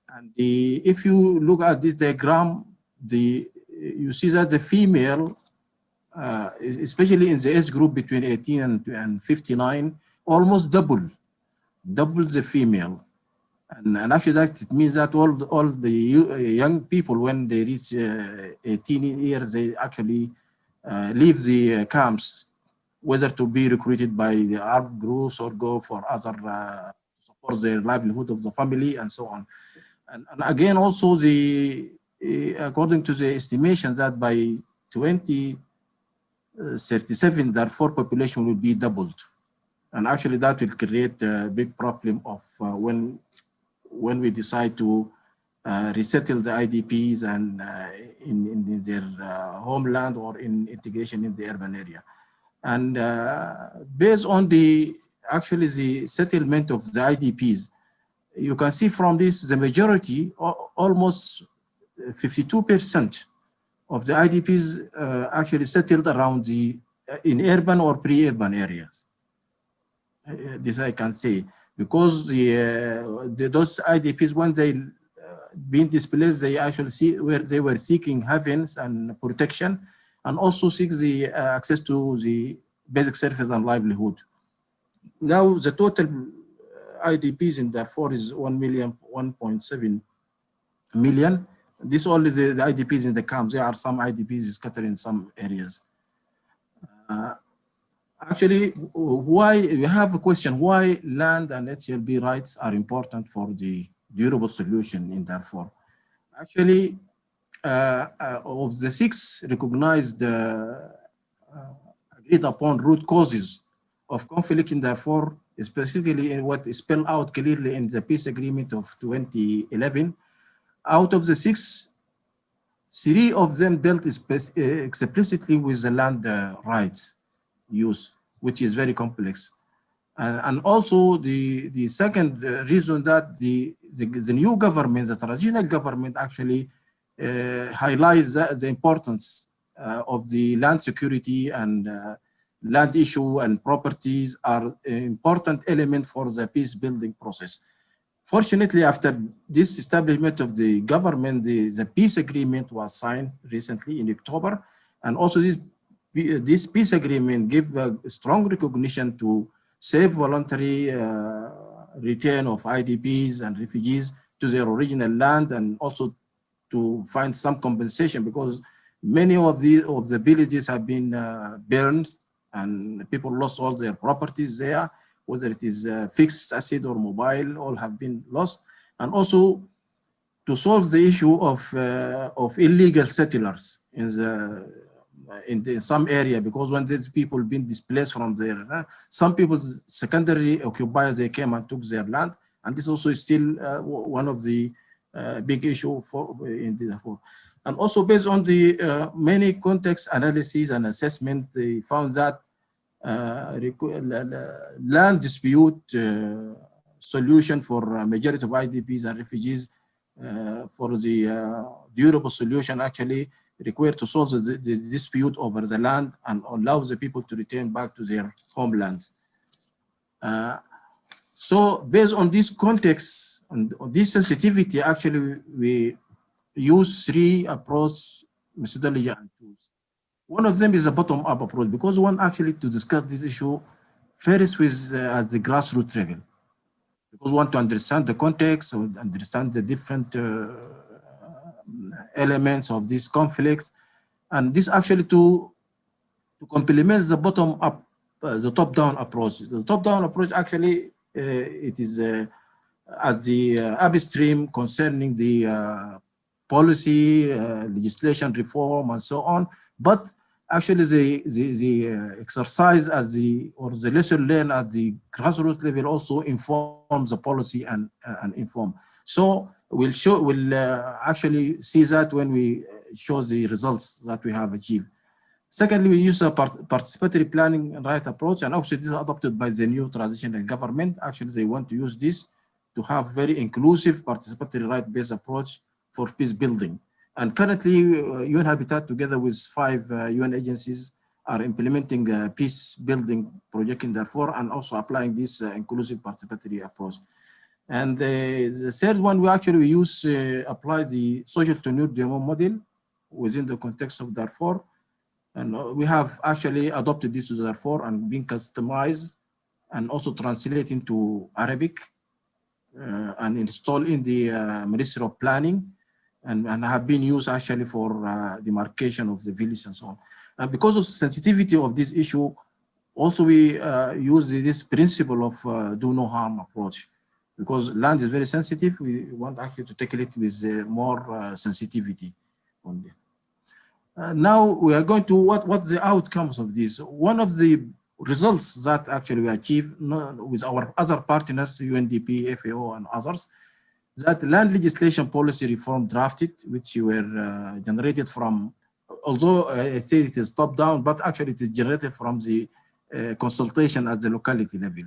Speaker 6: And if you look at this diagram, you see that the female, especially in the age group between 18 and 59, almost double the female. And actually that it means that all the young people, when they reach 18 years, they actually leave the camps, whether to be recruited by the armed groups or go for other to support their livelihood of the family and so on. And again, also according to the estimation that by 2037, Darfur population will be doubled. And actually that will create a big problem of when we decide to resettle the IDPs and in their homeland or in integration in the urban area. And based on the settlement of the IDPs, you can see from this, the majority, almost 52% of the IDPs actually settled around in urban or pre-urban areas. This I can say, because those IDPs, when they been displaced, they actually they were seeking havens and protection, and also seek the access to the basic services and livelihood. Now the total IDPs in Darfur is 1.7 million. This only the IDPs in the camps. There are some IDPs scattered in some areas. Actually, why we have a question, why land and HLB rights are important for the durable solution in Darfur? Actually, of the 6 recognized agreed upon root causes of conflict in Darfur, specifically in what is spelled out clearly in the peace agreement of 2011, out of the 6, 3 of them dealt explicitly with the land rights use, which is very complex. And also the second reason that the new government, the transitional government, actually highlights the importance of the land security and land issue and properties are an important element for the peace building process. Fortunately, after this establishment of the government, the peace agreement was signed recently in October, and also this peace agreement gives a strong recognition to safe voluntary return of IDPs and refugees to their original land, and also to find some compensation, because many of the villages have been burned and people lost all their properties there, whether it is fixed asset or mobile, all have been lost. And also to solve the issue of illegal settlers in some area, because when these people been displaced from their, some people, secondary occupiers, they came and took their land, and this also is still one of the big issue in the Darfur. And also based on the many context analysis and assessment, they found that land dispute solution for a majority of IDPs and refugees for the durable solution actually required to solve the dispute over the land and allow the people to return back to their homelands. So based on this context and this sensitivity, actually we use 3 approach methodology and tools. One of them is a bottom-up approach, because one actually to discuss this issue first with at the grassroots level, because we want to understand the context, or understand the different elements of this conflict, and this actually to complement the bottom-up, the top-down approach. The top-down approach actually it is at the upstream concerning the policy, legislation reform, and so on. But actually, the exercise as the lesson learned at the grassroots level also informs the policy and inform. So we'll actually see that when we show the results that we have achieved. Secondly, we use a participatory planning and right approach, and also this is adopted by the new transitional government. Actually, they want to use this to have very inclusive participatory right-based approach for peace building. And currently, UN Habitat, together with 5 UN agencies, are implementing a peace building project in Darfur and also applying this inclusive participatory approach. And the third one, we actually use, apply the social tenure demo model within the context of Darfur. And we have actually adopted this to Darfur and been customized and also translated into Arabic and installed in the Ministry of Planning. And have been used actually for demarcation of the village and so on. And because of the sensitivity of this issue, also we use this principle of do no harm approach. Because land is very sensitive, we want actually to tackle it with more sensitivity only. Now we are going to what's the outcomes of this. One of the results that actually we achieve with our other partners, UNDP, FAO, and others, that land legislation policy reform drafted, which were generated from, although I say it is top down, but actually it is generated from the consultation at the locality level.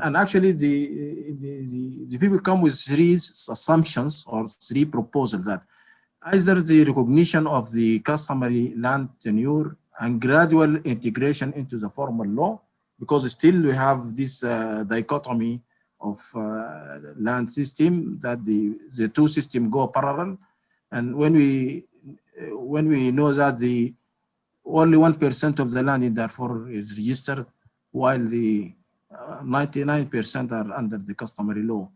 Speaker 6: And actually the people come with 3 assumptions or 3 proposals, that either the recognition of the customary land tenure and gradual integration into the formal law, because still we have this dichotomy of land system, that the 2 systems go parallel. And when we know that the only 1% of the land in Darfur is registered, while the 99% are under the customary law.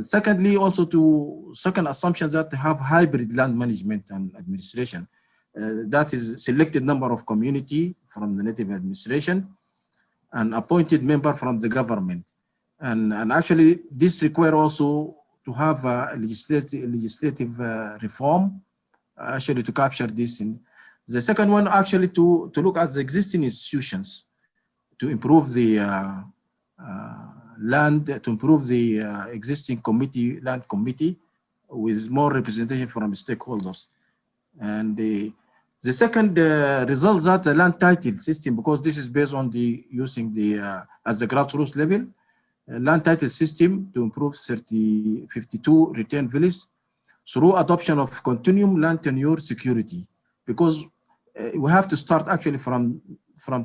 Speaker 6: Secondly, also second assumption that have hybrid land management and administration. That is selected number of community from the native administration and appointed member from the government. And actually, this requires also to have a legislative reform, actually to capture this. The second one, actually to look at the existing institutions, to improve the land, to improve the existing land committee with more representation from stakeholders. And the second result that the land title system, because this is based on using as the grassroots level, land title system to improve 52 return villages through adoption of continuum land tenure security, because we have to start actually from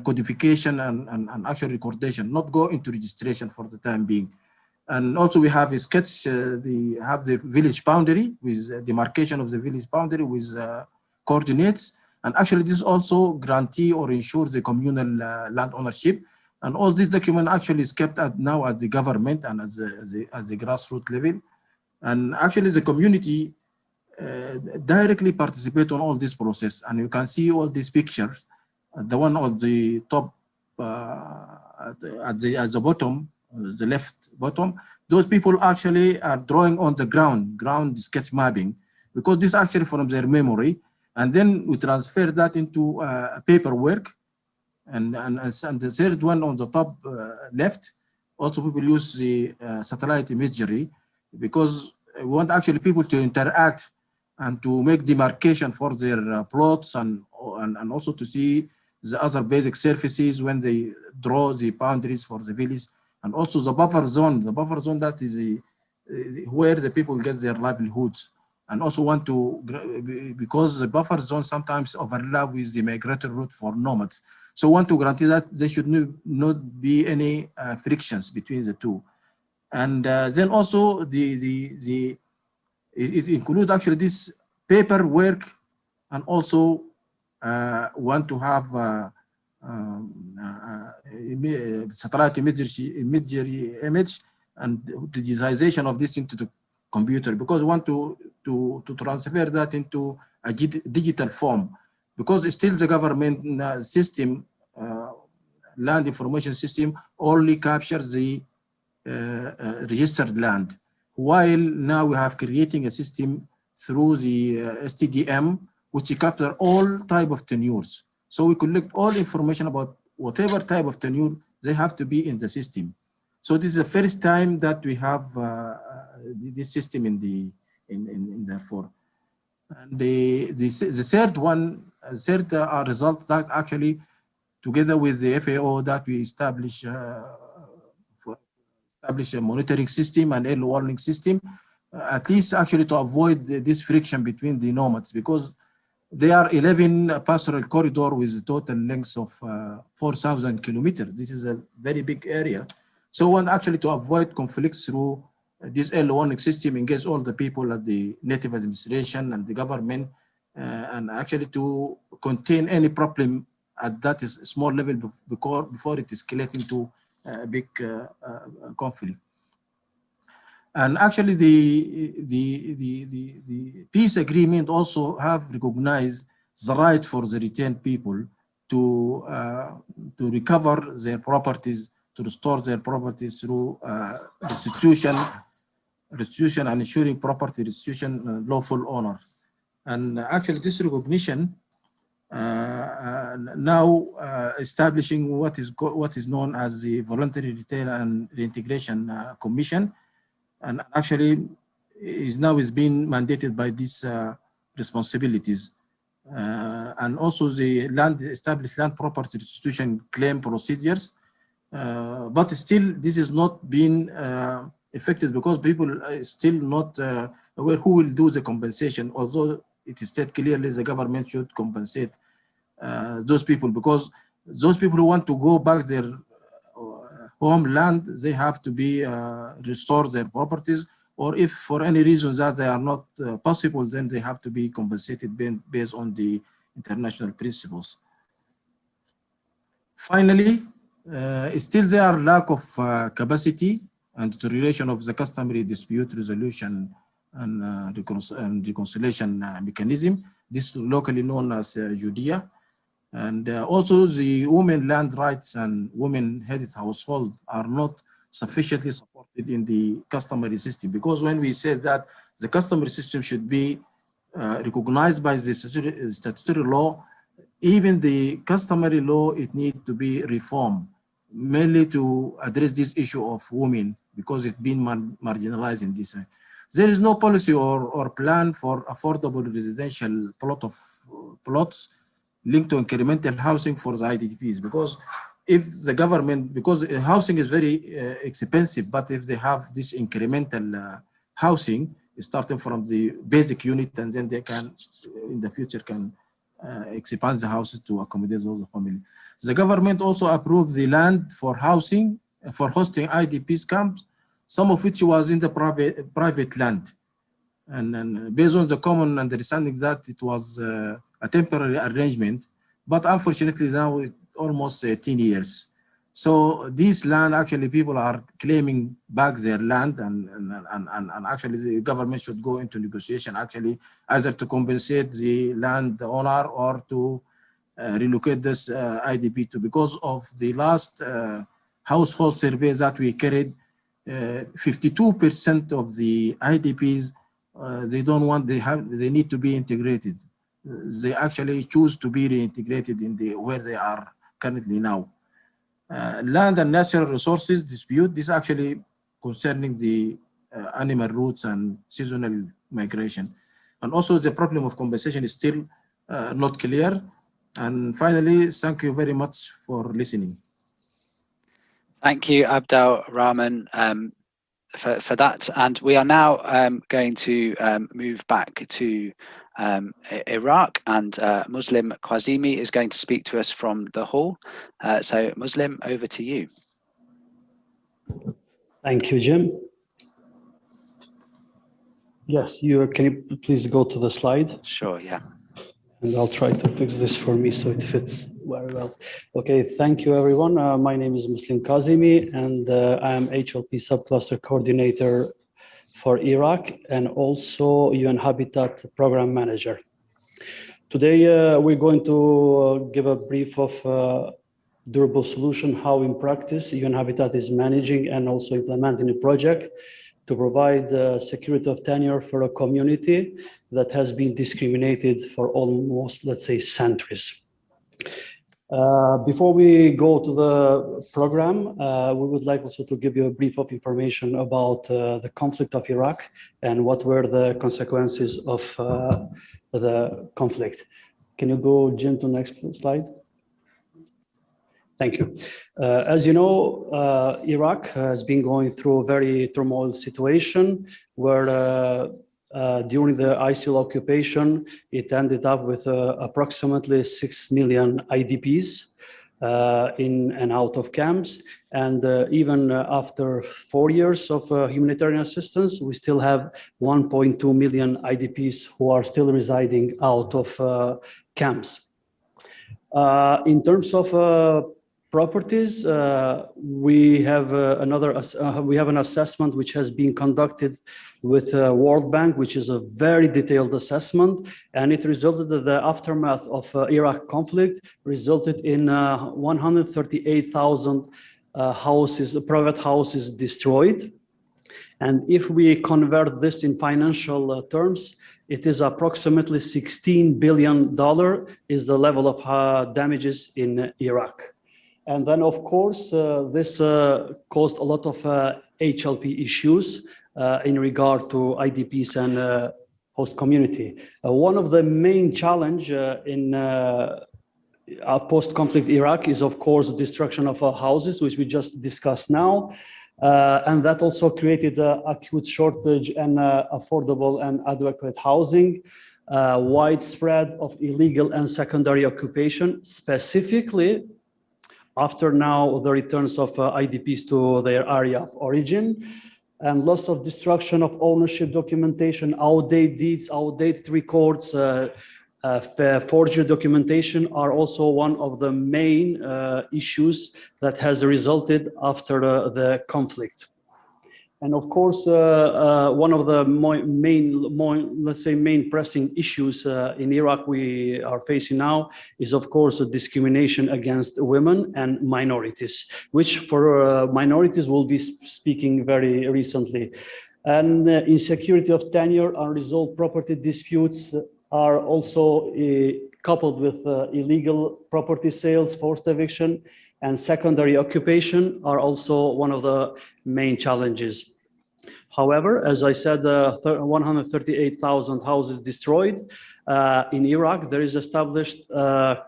Speaker 6: codification and actual recordation, not go into registration for the time being. And also we have a sketch, have the village boundary with demarcation of the village boundary with coordinates. And actually this also guarantee or ensures the communal land ownership. And all this document actually is kept now at the government and as the grassroots level. And actually the community directly participate on all this process. And you can see all these pictures. The one on the top, at the bottom, the left bottom, those people actually are drawing on the ground sketch mapping, because this actually from their memory, and then we transfer that into paperwork. And the third one on the top left, also people use the satellite imagery, because we want actually people to interact and to make demarcation for their plots, and also to see the other basic surfaces when they draw the boundaries for the village, and also the buffer zone. The buffer zone, that is where the people get their livelihoods, and also want to, because the buffer zone sometimes overlap with the migratory route for nomads. So want to guarantee that there should not be any frictions between the two. And then also it includes actually this paperwork, and also want to have satellite imagery image and digitization of this into the computer, because we want to transfer that into a digital form, because still the government system, land information system, only captures the registered land, while now we have creating a system through the STDM, which capture all type of tenures. So we collect all information about whatever type of tenure they have to be in the system. So this is the first time that we have this system in the four. And the third one, third result that actually, together with the FAO, that we establish a monitoring system and early warning system, at least actually to avoid this friction between the nomads, because there are 11 pastoral corridor with a total length of 4,000 kilometers. This is a very big area. So one actually to avoid conflicts through this early warning system, engage all the people at the native administration and the government, and actually to contain any problem at that is small level before it escalates into a big conflict. And actually the peace agreement also have recognized the right for the retained people to recover their properties, to restore their properties through restitution and ensuring property restitution lawful owners. And actually this recognition now establishing what is known as the Voluntary Return and Reintegration Commission, and actually is being mandated by these responsibilities. And also the established land property restitution claim procedures, but still this is not being effective, because people are still not aware who will do the compensation, although it is stated clearly the government should compensate those people, because those people who want to go back their homeland, they have to be restore their properties, or if for any reason that they are not possible, then they have to be compensated based on the international principles. Finally, still there are lack of capacity and deterioration of the customary dispute resolution and reconciliation mechanism. This is locally known as Judea. And also the women land rights and women-headed household are not sufficiently supported in the customary system, because when we say that the customary system should be recognized by the statutory law, even the customary law, it needs to be reformed, mainly to address this issue of women, because it's been marginalized in this way. There is no policy or plan for affordable residential plots linked to incremental housing for the IDPs, because if the government, because housing is very expensive, but if they have this incremental housing starting from the basic unit, and then they can in the future can expand the houses to accommodate those families. The government also approved the land for housing, for hosting IDPs camps, some of which was in the private land, and based on the common understanding that it was a temporary arrangement, but unfortunately now it's almost 10 years. So this land, actually people are claiming back their land, and actually the government should go into negotiation, actually either to compensate the land owner or to relocate this IDP to, because of the last household surveys that we carried, 52% of the IDPs, they don't want, they need to be integrated. They actually choose to be reintegrated in where they are currently now. Land and natural resources dispute, this is actually concerning the animal roots and seasonal migration. And also the problem of compensation is still not clear. And finally, thank you very much for listening.
Speaker 2: Thank you, Abdel Rahman, for that. And we are now going to move back to Iraq, and Muslim Kazemi is going to speak to us from the hall. So Muslim, over to you.
Speaker 7: Thank you, Jim. Yes, can you please go to the slide?
Speaker 2: Sure, yeah.
Speaker 7: And I'll try to fix this for me so it fits very well. Okay, thank you everyone. My name is Muslim Kazemi, and I am HLP Subcluster Coordinator for Iraq and also UN Habitat Program Manager. Today, we're going to give a brief of durable solution, how in practice UN Habitat is managing and also implementing a project to provide security of tenure for a community that has been discriminated for almost, let's say, centuries. Before we go to the program, we would like also to give you a brief of information about the conflict of Iraq and what were the consequences of the conflict. Can you go, Jim, to the next slide? Thank you. As you know, Iraq has been going through a very turmoil situation where during the ISIL occupation, it ended up with approximately 6 million IDPs in and out of camps. And even after 4 years of humanitarian assistance, we still have 1.2 million IDPs who are still residing out of camps. In terms of properties, we have an assessment which has been conducted with World Bank, which is a very detailed assessment, and it resulted that the aftermath of Iraq conflict resulted in 138,000 private houses destroyed. And if we convert this in financial terms, it is approximately $16 billion is the level of damages in Iraq. And then, of course, this caused a lot of HLP issues in regard to IDPs and host community. One of the main challenge in post-conflict Iraq is, of course, destruction of houses, which we just discussed now. And that also created an acute shortage and affordable and adequate housing, widespread of illegal and secondary occupation, specifically after now the returns of IDPs to their area of origin, and loss of destruction of ownership documentation, outdated deeds, outdated records, forgery documentation are also one of the main issues that has resulted after the conflict. And of course, one of the main pressing issues in Iraq we are facing now is, of course, discrimination against women and minorities, which for minorities we'll be speaking very recently. And insecurity of tenure, unresolved property disputes are also coupled with illegal property sales, forced eviction, and secondary occupation are also one of the main challenges. However, as I said, 138,000 houses destroyed. In Iraq, there is established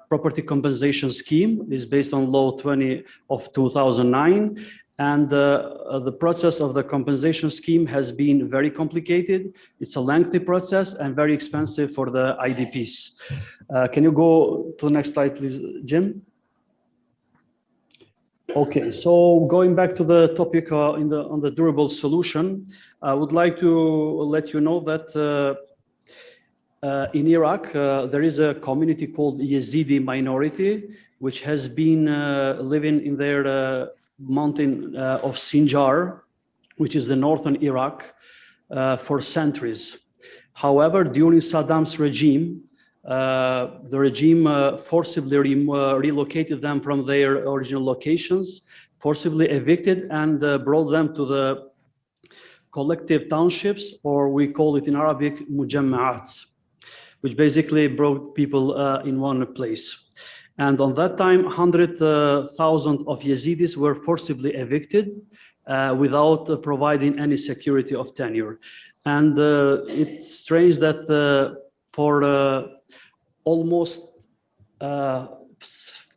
Speaker 7: property compensation scheme. It's based on Law 20 of 2009. And the process of the compensation scheme has been very complicated. It's a lengthy process and very expensive for the IDPs. Can you go to the next slide, please, Jim? Okay, so going back to the topic on the durable solution, I would like to let you know that in Iraq, there is a community called Yazidi minority, which has been living in their mountain of Sinjar, which is the northern Iraq, for centuries. However, during Saddam's regime, the regime forcibly relocated them from their original locations forcibly evicted and brought them to the collective townships, or we call it in Arabic, mujamma'ats, which basically brought people in one place. And on that time, 100,000 of Yazidis were forcibly evicted without providing any security of tenure. And it's strange that for almost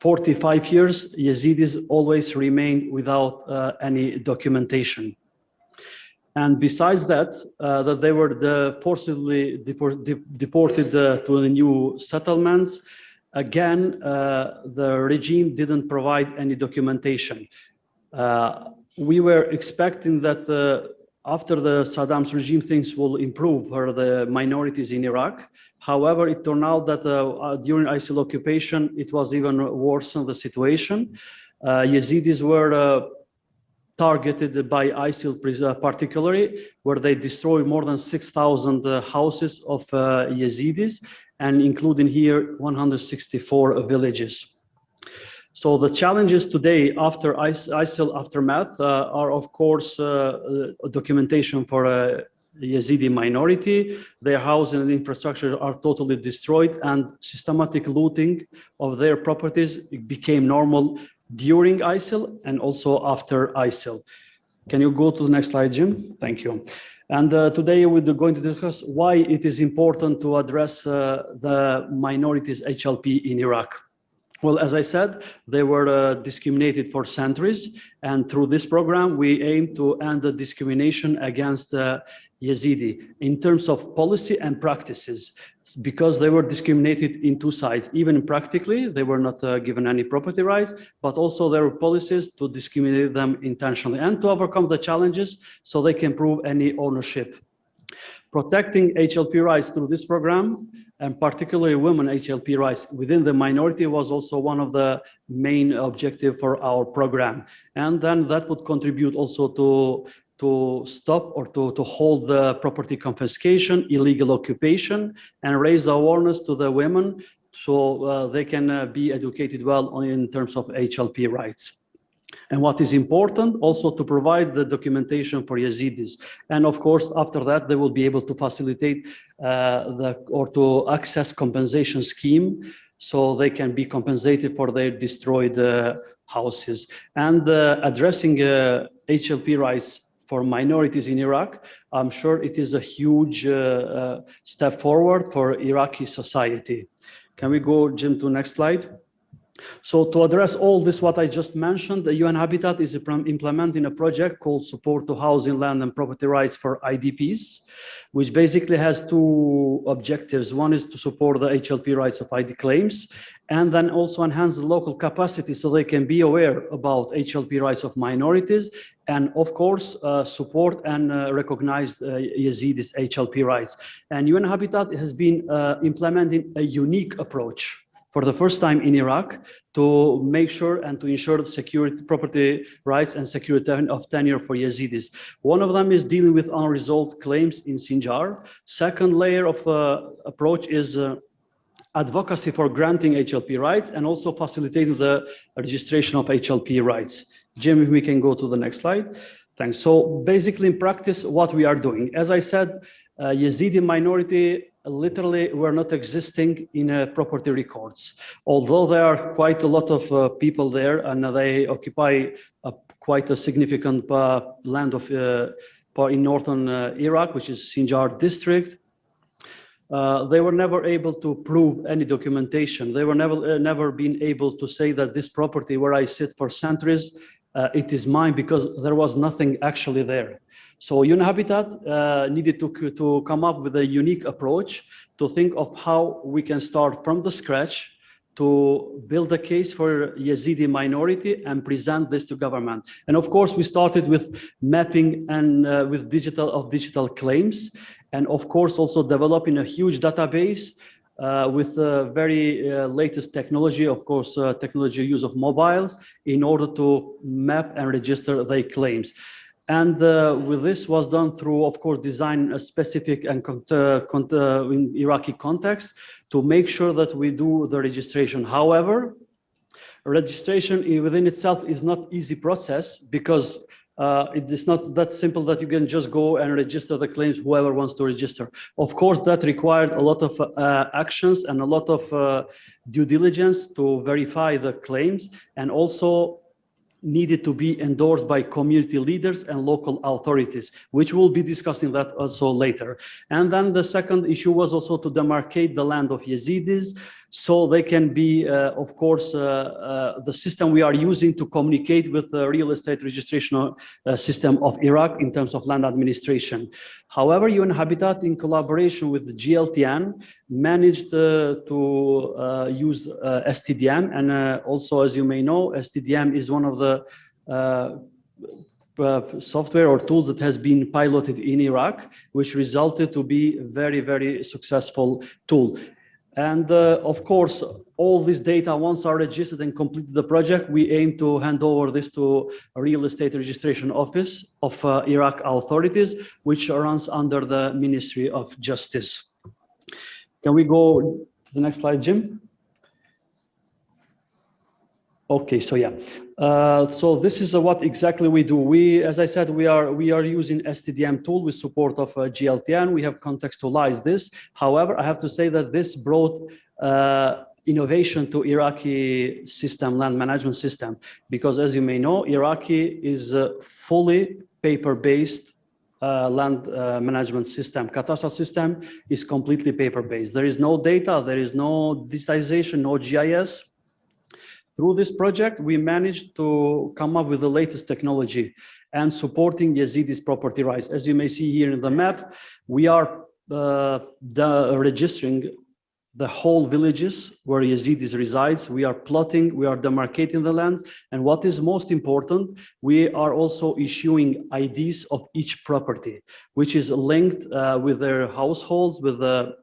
Speaker 7: 45 years, Yazidis always remained without any documentation. And besides that, that they were forcibly deported to the new settlements. Again, the regime didn't provide any documentation. We were expecting that after the Saddam's regime, things will improve for the minorities in Iraq. However, it turned out that during ISIL occupation, it was even worse in the situation. Yazidis were targeted by ISIL particularly, where they destroyed more than 6,000 houses of Yazidis, and including here 164 villages. So the challenges today after ISIL aftermath are of course documentation for Yazidi minority. Their housing and infrastructure are totally destroyed, and systematic looting of their properties became normal during ISIL and also after ISIL. Can you go to the next slide, Jim? Thank you. And today we're going to discuss why it is important to address the minorities HLP in Iraq. Well, as I said, they were discriminated for centuries, and through this program, we aim to end the discrimination against Yazidi in terms of policy and practices, because they were discriminated in two sides. Even practically, they were not given any property rights, but also there were policies to discriminate them intentionally and to overcome the challenges so they can prove any ownership. Protecting HLP rights through this program, and particularly women HLP rights within the minority, was also one of the main objectives for our program. And then that would contribute also to stop or to hold the property confiscation, illegal occupation, and raise awareness to the women so they can be educated well in terms of HLP rights. And what is important, also to provide the documentation for Yazidis. And of course, after that, they will be able to facilitate or to access compensation scheme so they can be compensated for their destroyed houses. And addressing HLP rights for minorities in Iraq, I'm sure it is a huge step forward for Iraqi society. Can we go, Jim, to the next slide? So to address all this, what I just mentioned, the UN Habitat is implementing a project called Support to Housing, Land and Property Rights for IDPs, which basically has two objectives. One is to support the HLP rights of ID claims, and then also enhance the local capacity so they can be aware about HLP rights of minorities, and of course, support and recognize Yazidis' HLP rights. And UN Habitat has been implementing a unique approach for the first time in Iraq to make sure and to ensure the security, property rights and security of tenure for Yazidis. One of them is dealing with unresolved claims in Sinjar. Second layer of approach is advocacy for granting HLP rights and also facilitating the registration of HLP rights. Jim, if we can go to the next slide. Thanks. So basically in practice, what we are doing, as I said, Yazidi minority literally were not existing in property records, although there are quite a lot of people there and they occupy quite a significant land of in northern Iraq, which is Sinjar district. They were never able to prove any documentation. They were never been able to say that this property where I sit for centuries, it is mine, because there was nothing actually there. So UN Habitat needed to come up with a unique approach to think of how we can start from the scratch to build a case for Yazidi minority and present this to government. And of course, we started with mapping and with digital claims, and of course also developing a huge database with very latest technology, of course, technology use of mobiles in order to map and register their claims. And with this was done through, of course, design a specific and in Iraqi context to make sure that we do the registration. However, Registration within itself is not easy process because it is not that simple that you can just go and register the claims whoever wants to register. Of course, that required a lot of actions and a lot of due diligence to verify the claims, and also needed to be endorsed by community leaders and local authorities, which we'll be discussing that also later. And then the second issue was also to demarcate the land of Yazidis, so they can be, of course, the system we are using to communicate with the real estate registration system of Iraq in terms of land administration. However, UN Habitat, in collaboration with the GLTN, managed to use STDM, and also, as you may know, STDM is one of the software or tools that has been piloted in Iraq, which resulted to be a very, very successful tool. And of course, all this data, once are registered and completed the project, we aim to hand over this to a real estate registration office of Iraq authorities, which runs under the Ministry of Justice. Can we go to the next slide, Jim? Okay, so yeah, so this is what exactly we do. As I said, we are using STDM tool with support of GLTN. We have contextualized this. However, I have to say that this brought innovation to Iraqi system, land management system, because as you may know, Iraqi is a fully paper-based land management system. Cadastral system is completely paper-based. There is no data, there is no digitization, no GIS. Through this project, we managed to come up with the latest technology and supporting Yazidis' property rights. As you may see here in the map, we are registering the whole villages where Yazidis resides. We are plotting, we are demarcating the lands. And what is most important, we are also issuing IDs of each property, which is linked with their households, with the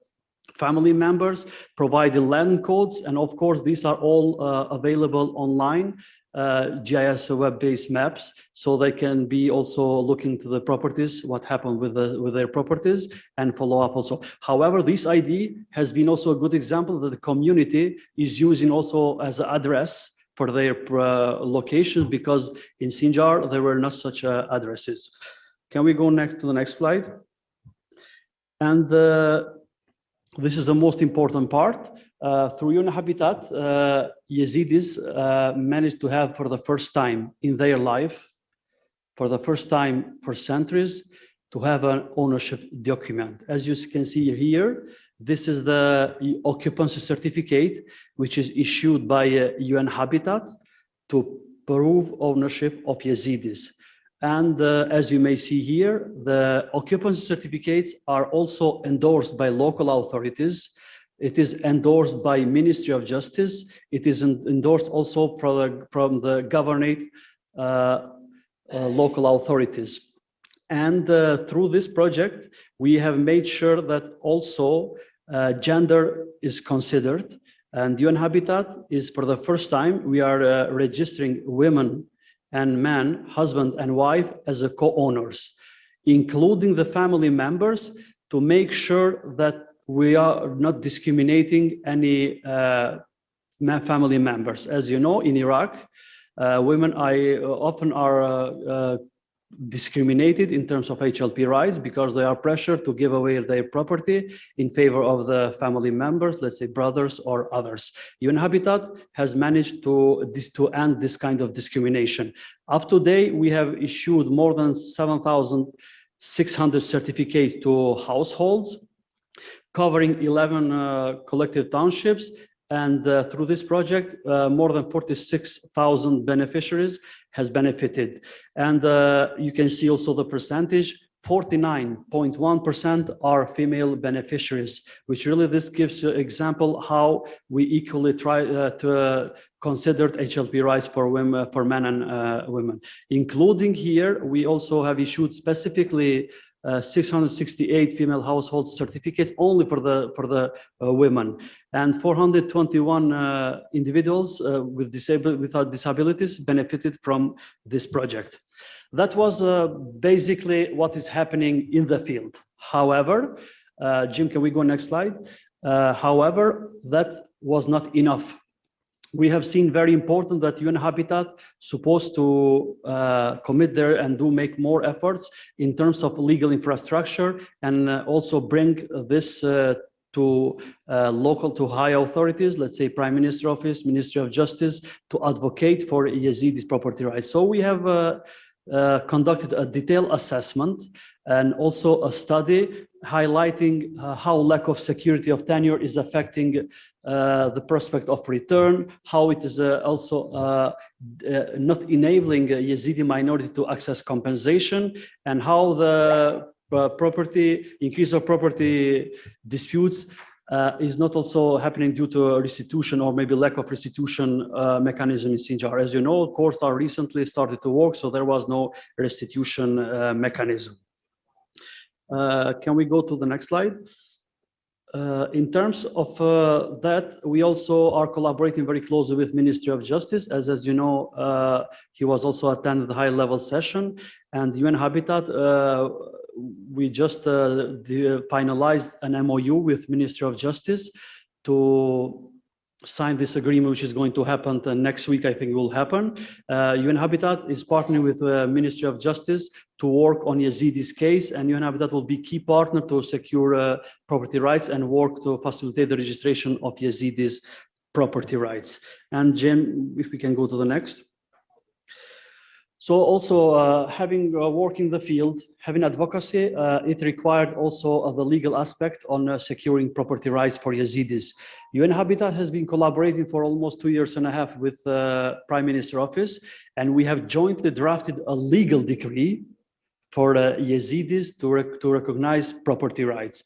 Speaker 7: family members, providing land codes, and of course these are all available online, GIS web-based maps, so they can be also looking to the properties, what happened with their properties, and follow up also. However, this ID has been also a good example that the community is using also as an address for their location, because in Sinjar there were not such addresses. Can we go next to the next slide? And this is the most important part. Through UN Habitat, Yazidis managed to have for the first time in their life, for the first time for centuries, to have an ownership document. As you can see here, this is the Occupant Certificate, which is issued by UN Habitat to prove ownership of Yazidis. And as you may see here, the occupancy certificates are also endorsed by local authorities. It is endorsed by Ministry of Justice. It is endorsed also from the governorate local authorities. And through this project, we have made sure that also gender is considered. And UN Habitat is, for the first time, we are registering women and man, husband and wife as a co-owners, including the family members, to make sure that we are not discriminating any family members. As you know, in Iraq, women often are discriminated in terms of HLP rights because they are pressured to give away their property in favor of the family members, let's say brothers or others. UN Habitat has managed to end this kind of discrimination. Up to date, we have issued more than 7,600 certificates to households, covering 11 collective townships. And through this project, more than 46,000 beneficiaries has benefited. And you can see also the percentage, 49.1% are female beneficiaries, which really this gives you an example how we equally try to consider HLP rights for women, for men and women. Including here, we also have issued specifically 668 female household certificates only for the women, and 421 individuals without disabilities benefited from this project. That was basically what is happening in the field. However, Jim, can we go next slide? However, that was not enough. we have seen very important that UN Habitat supposed to commit there and make more efforts in terms of legal infrastructure, and also bring this to local to high authorities, let's say Prime Minister Office, Ministry of Justice, to advocate for Yazidis' property rights. So we have conducted a detailed assessment and also a study highlighting how lack of security of tenure is affecting the prospect of return, how it is also not enabling Yazidi minority to access compensation, and how the increase of property disputes is not also happening due to restitution or maybe lack of restitution mechanism in Sinjar. As you know, courts are recently started to work, so there was no restitution mechanism. Can we go to the next slide? In terms of that, we also are collaborating very closely with Ministry of Justice, as you know, he was also attended the high-level session, and UN Habitat, we just finalized an MOU with Ministry of Justice to sign this agreement, which is going to happen next week. I think it will happen. UN Habitat is partnering with the Ministry of Justice to work on Yazidis' case, and UN Habitat will be key partner to secure property rights and work to facilitate the registration of Yazidis' property rights. And Jim, if we can go to the next. So also having work in the field, having advocacy, it required also the legal aspect on securing property rights for Yazidis. UN Habitat has been collaborating for almost 2.5 years with Prime Minister Office, and we have jointly drafted a legal decree for Yazidis to recognize property rights.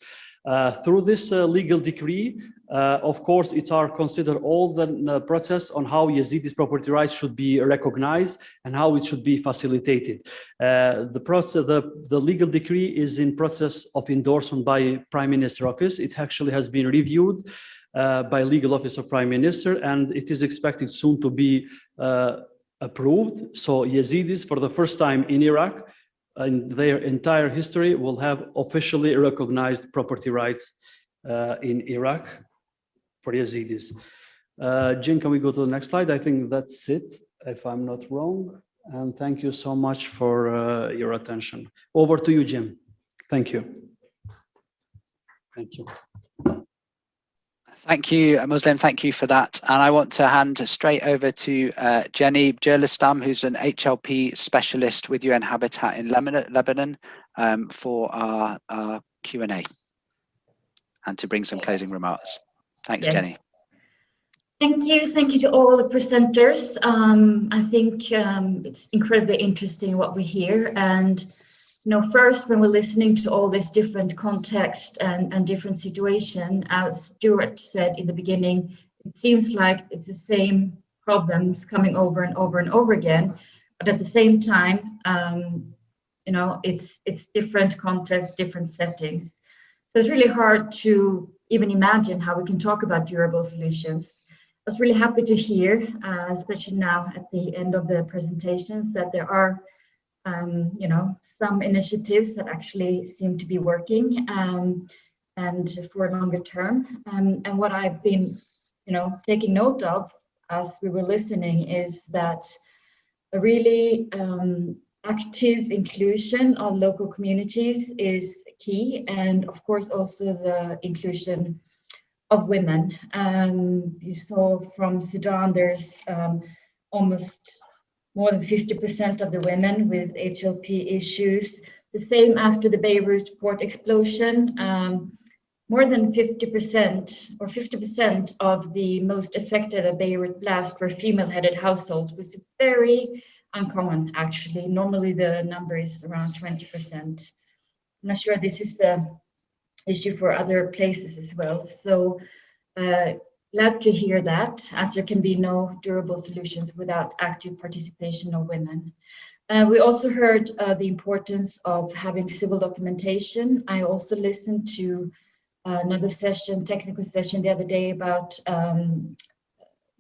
Speaker 7: Through this legal decree, of course, it's our consider all the process on how Yazidis' property rights should be recognized and how it should be facilitated. The legal decree is in process of endorsement by Prime Minister Office. It actually has been reviewed by Legal Office of Prime Minister, and it is expected soon to be approved. So Yazidis, for the first time in Iraq, in their entire history, will have officially recognized property rights in Iraq for Yazidis. Jim, can we go to the next slide? I think that's it, if I'm not wrong. And thank you so much for your attention. Over to you, Jim. Thank you. Thank you.
Speaker 2: Thank you, Muslim. Thank you for that. And I want to hand straight over to Jenny Jerlistam, who's an HLP specialist with UN Habitat in Lebanon, for our Q&A and to bring some closing remarks. Thanks, yes. Jenny.
Speaker 8: Thank you to all the presenters. I think it's incredibly interesting what we hear, and first, when we're listening to all this different context and different situation, as Stuart said in the beginning, it seems like it's the same problems coming over and over and over again. But at the same time, it's different contexts, different settings. So it's really hard to even imagine how we can talk about durable solutions. I was really happy to hear, especially now at the end of the presentations, that there are some initiatives that actually seem to be working and for a longer term. And what I've been, taking note of as we were listening is that a really active inclusion of local communities is key, and of course also the inclusion of women. You saw from Sudan, there's almost more than 50% of the women with HLP issues. The same after the Beirut port explosion. More than 50% or 50% of the most affected of Beirut blast were female-headed households, which is very uncommon, actually. Normally the number is around 20%. I'm not sure this is the issue for other places as well. So glad to hear that, as there can be no durable solutions without active participation of women. We also heard the importance of having civil documentation. I also listened to another session, technical session the other day about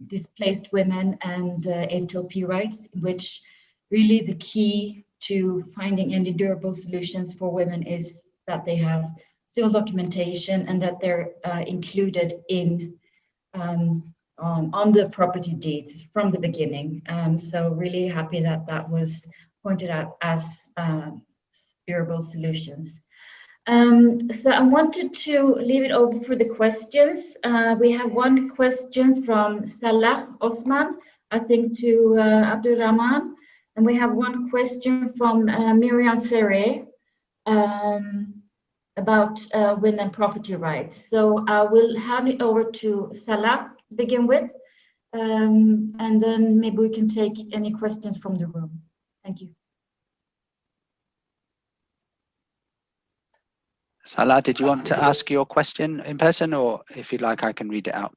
Speaker 8: displaced women and HLP rights, in which really the key to finding any durable solutions for women is that they have civil documentation and that they're included in on the property deeds from the beginning. So really happy that that was pointed out as durable solutions. So I wanted to leave it open for the questions. We have one question from Salah Osman, I think to Abdul Rahman, and we have one question from Miriam Ferre about women property rights. So I will hand it over to Salah to begin with, and then maybe we can take any questions from the room. Thank you.
Speaker 2: Salah, did you want to ask your question in person, or if you'd like, I can read it out?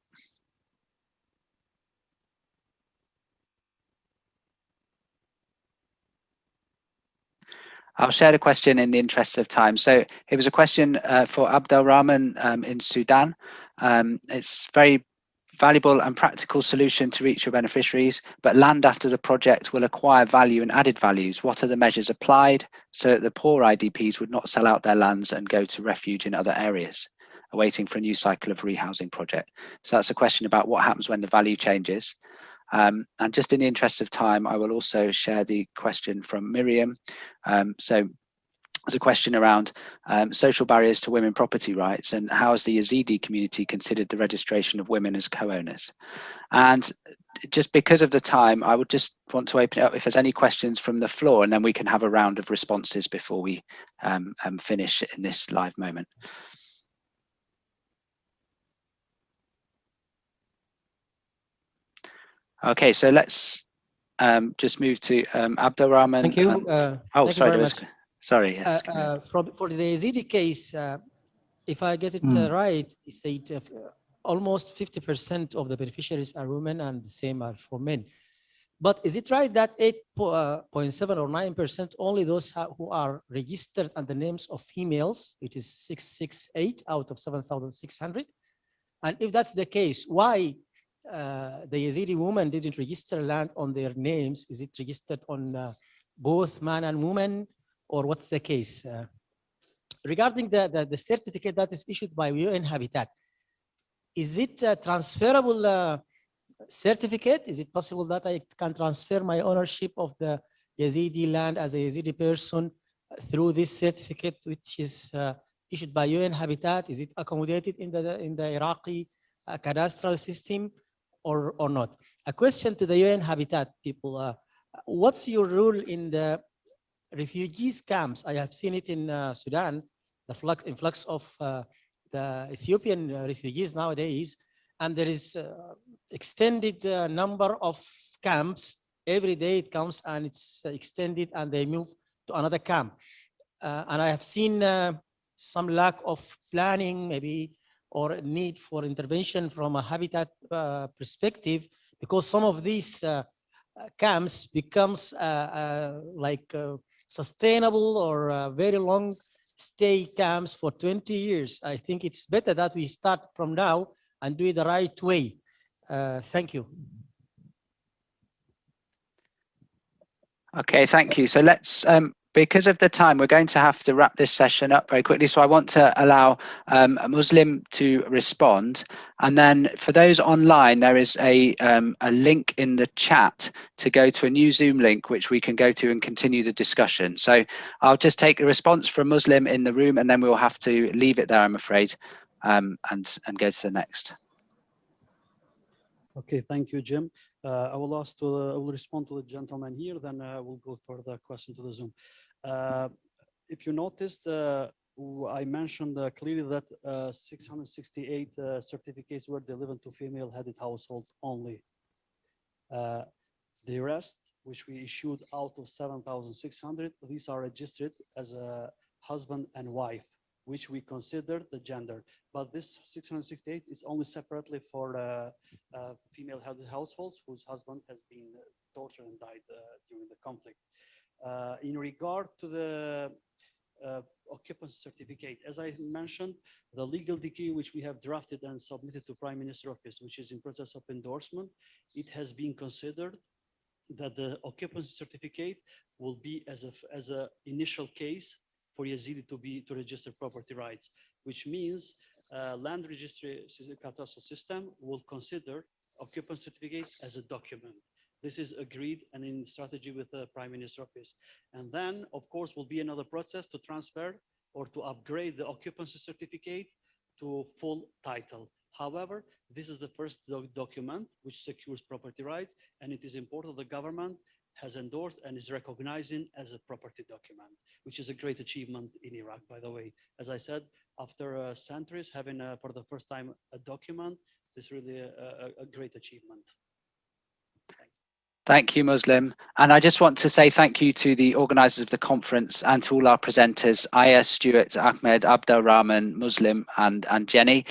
Speaker 2: I'll share the question in the interest of time. So it was a question for Abdel Rahman in Sudan. It's very valuable and practical solution to reach your beneficiaries, but land after the project will acquire value and added values. What are the measures applied so that the poor IDPs would not sell out their lands and go to refuge in other areas, awaiting for a new cycle of rehousing project? So that's a question about what happens when the value changes. And just in the interest of time, I will also share the question from Miriam. So there's a question around social barriers to women property rights and how has the Yazidi community considered the registration of women as co-owners? And just because of the time, I would just want to open it up if there's any questions from the floor, and then we can have a round of responses before we finish in this live moment. Okay, so let's just move to Abdel Rahman.
Speaker 9: Thank you.
Speaker 2: Oh,
Speaker 9: thank
Speaker 2: sorry,
Speaker 9: you very much.
Speaker 2: Sorry. Yes.
Speaker 9: For the Yazidi case, if I get it right, he said almost 50% of the beneficiaries are women and the same are for men. But is it right that 8.7 or 9% only those who are registered under names of females, which is 668 out of 7,600? And if that's the case, why the Yazidi women didn't register land on their names? Is it registered on both man and woman, or what's the case? Regarding the certificate that is issued by UN Habitat, is it a transferable certificate? Is it possible that I can transfer my ownership of the Yazidi land as a Yazidi person through this certificate, which is issued by UN Habitat? Is it accommodated in the Iraqi cadastral system or not? A question to the UN Habitat people, what's your rule in the refugees camps? I have seen it in Sudan, the influx of the Ethiopian refugees nowadays, and there is extended number of camps. Every day it comes and it's extended and they move to another camp. And I have seen some lack of planning maybe, or need for intervention from a habitat perspective, because some of these camps becomes like sustainable or very long stay camps for 20 years. I think it's better that we start from now and do it the right way. Thank you.
Speaker 2: Okay, thank you. So let's, because of the time, we're going to have to wrap this session up very quickly. So I want to allow a Muslim to respond. And then for those online, there is a link in the chat to go to a new Zoom link, which we can go to and continue the discussion. So I'll just take a response from Muslim in the room, and then we'll have to leave it there, I'm afraid, and go to the next.
Speaker 7: Okay, thank you, Jim. I will respond to the gentleman here, then we'll go for the question to the Zoom. If you noticed, I mentioned clearly that 668 certificates were delivered to female-headed households only. The rest, which we issued out of 7,600, these are registered as a husband and wife, which we consider the gender. But this 668 is only separately for female-headed households whose husband has been tortured and died during the conflict. In regard to the occupancy certificate, as I mentioned, the legal decree which we have drafted and submitted to Prime Minister Office, which is in process of endorsement, it has been considered that the occupancy certificate will be as a initial case for Yazidi to register property rights, which means land registry cadastral system will consider Occupant Certificate as a document. This is agreed and in strategy with the Prime Minister's office. And then, of course, will be another process to transfer or to upgrade the occupancy certificate to full title. However, this is the first document which secures property rights, and it is important the government has endorsed and is recognizing as a property document, which is a great achievement in Iraq, by the way. As I said, after centuries having for the first time a document, this is really a great achievement.
Speaker 2: Thank you, Muslim. And I just want to say thank you to the organisers of the conference and to all our presenters, Aya, Stuart, Ahmed, Abdel Rahman, Muslim, and Jenny.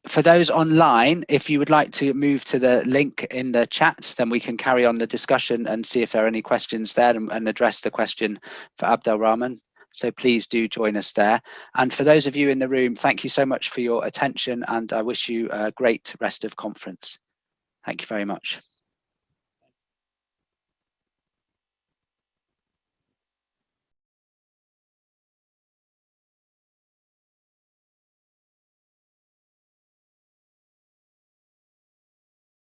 Speaker 2: For those online, if you would like to move to the link in the chat, then we can carry on the discussion and see if there are any questions there and address the question for Abdel Rahman. So please do join us there. And for those of you in the room, thank you so much for your attention, and I wish you a great rest of conference. Thank you very much.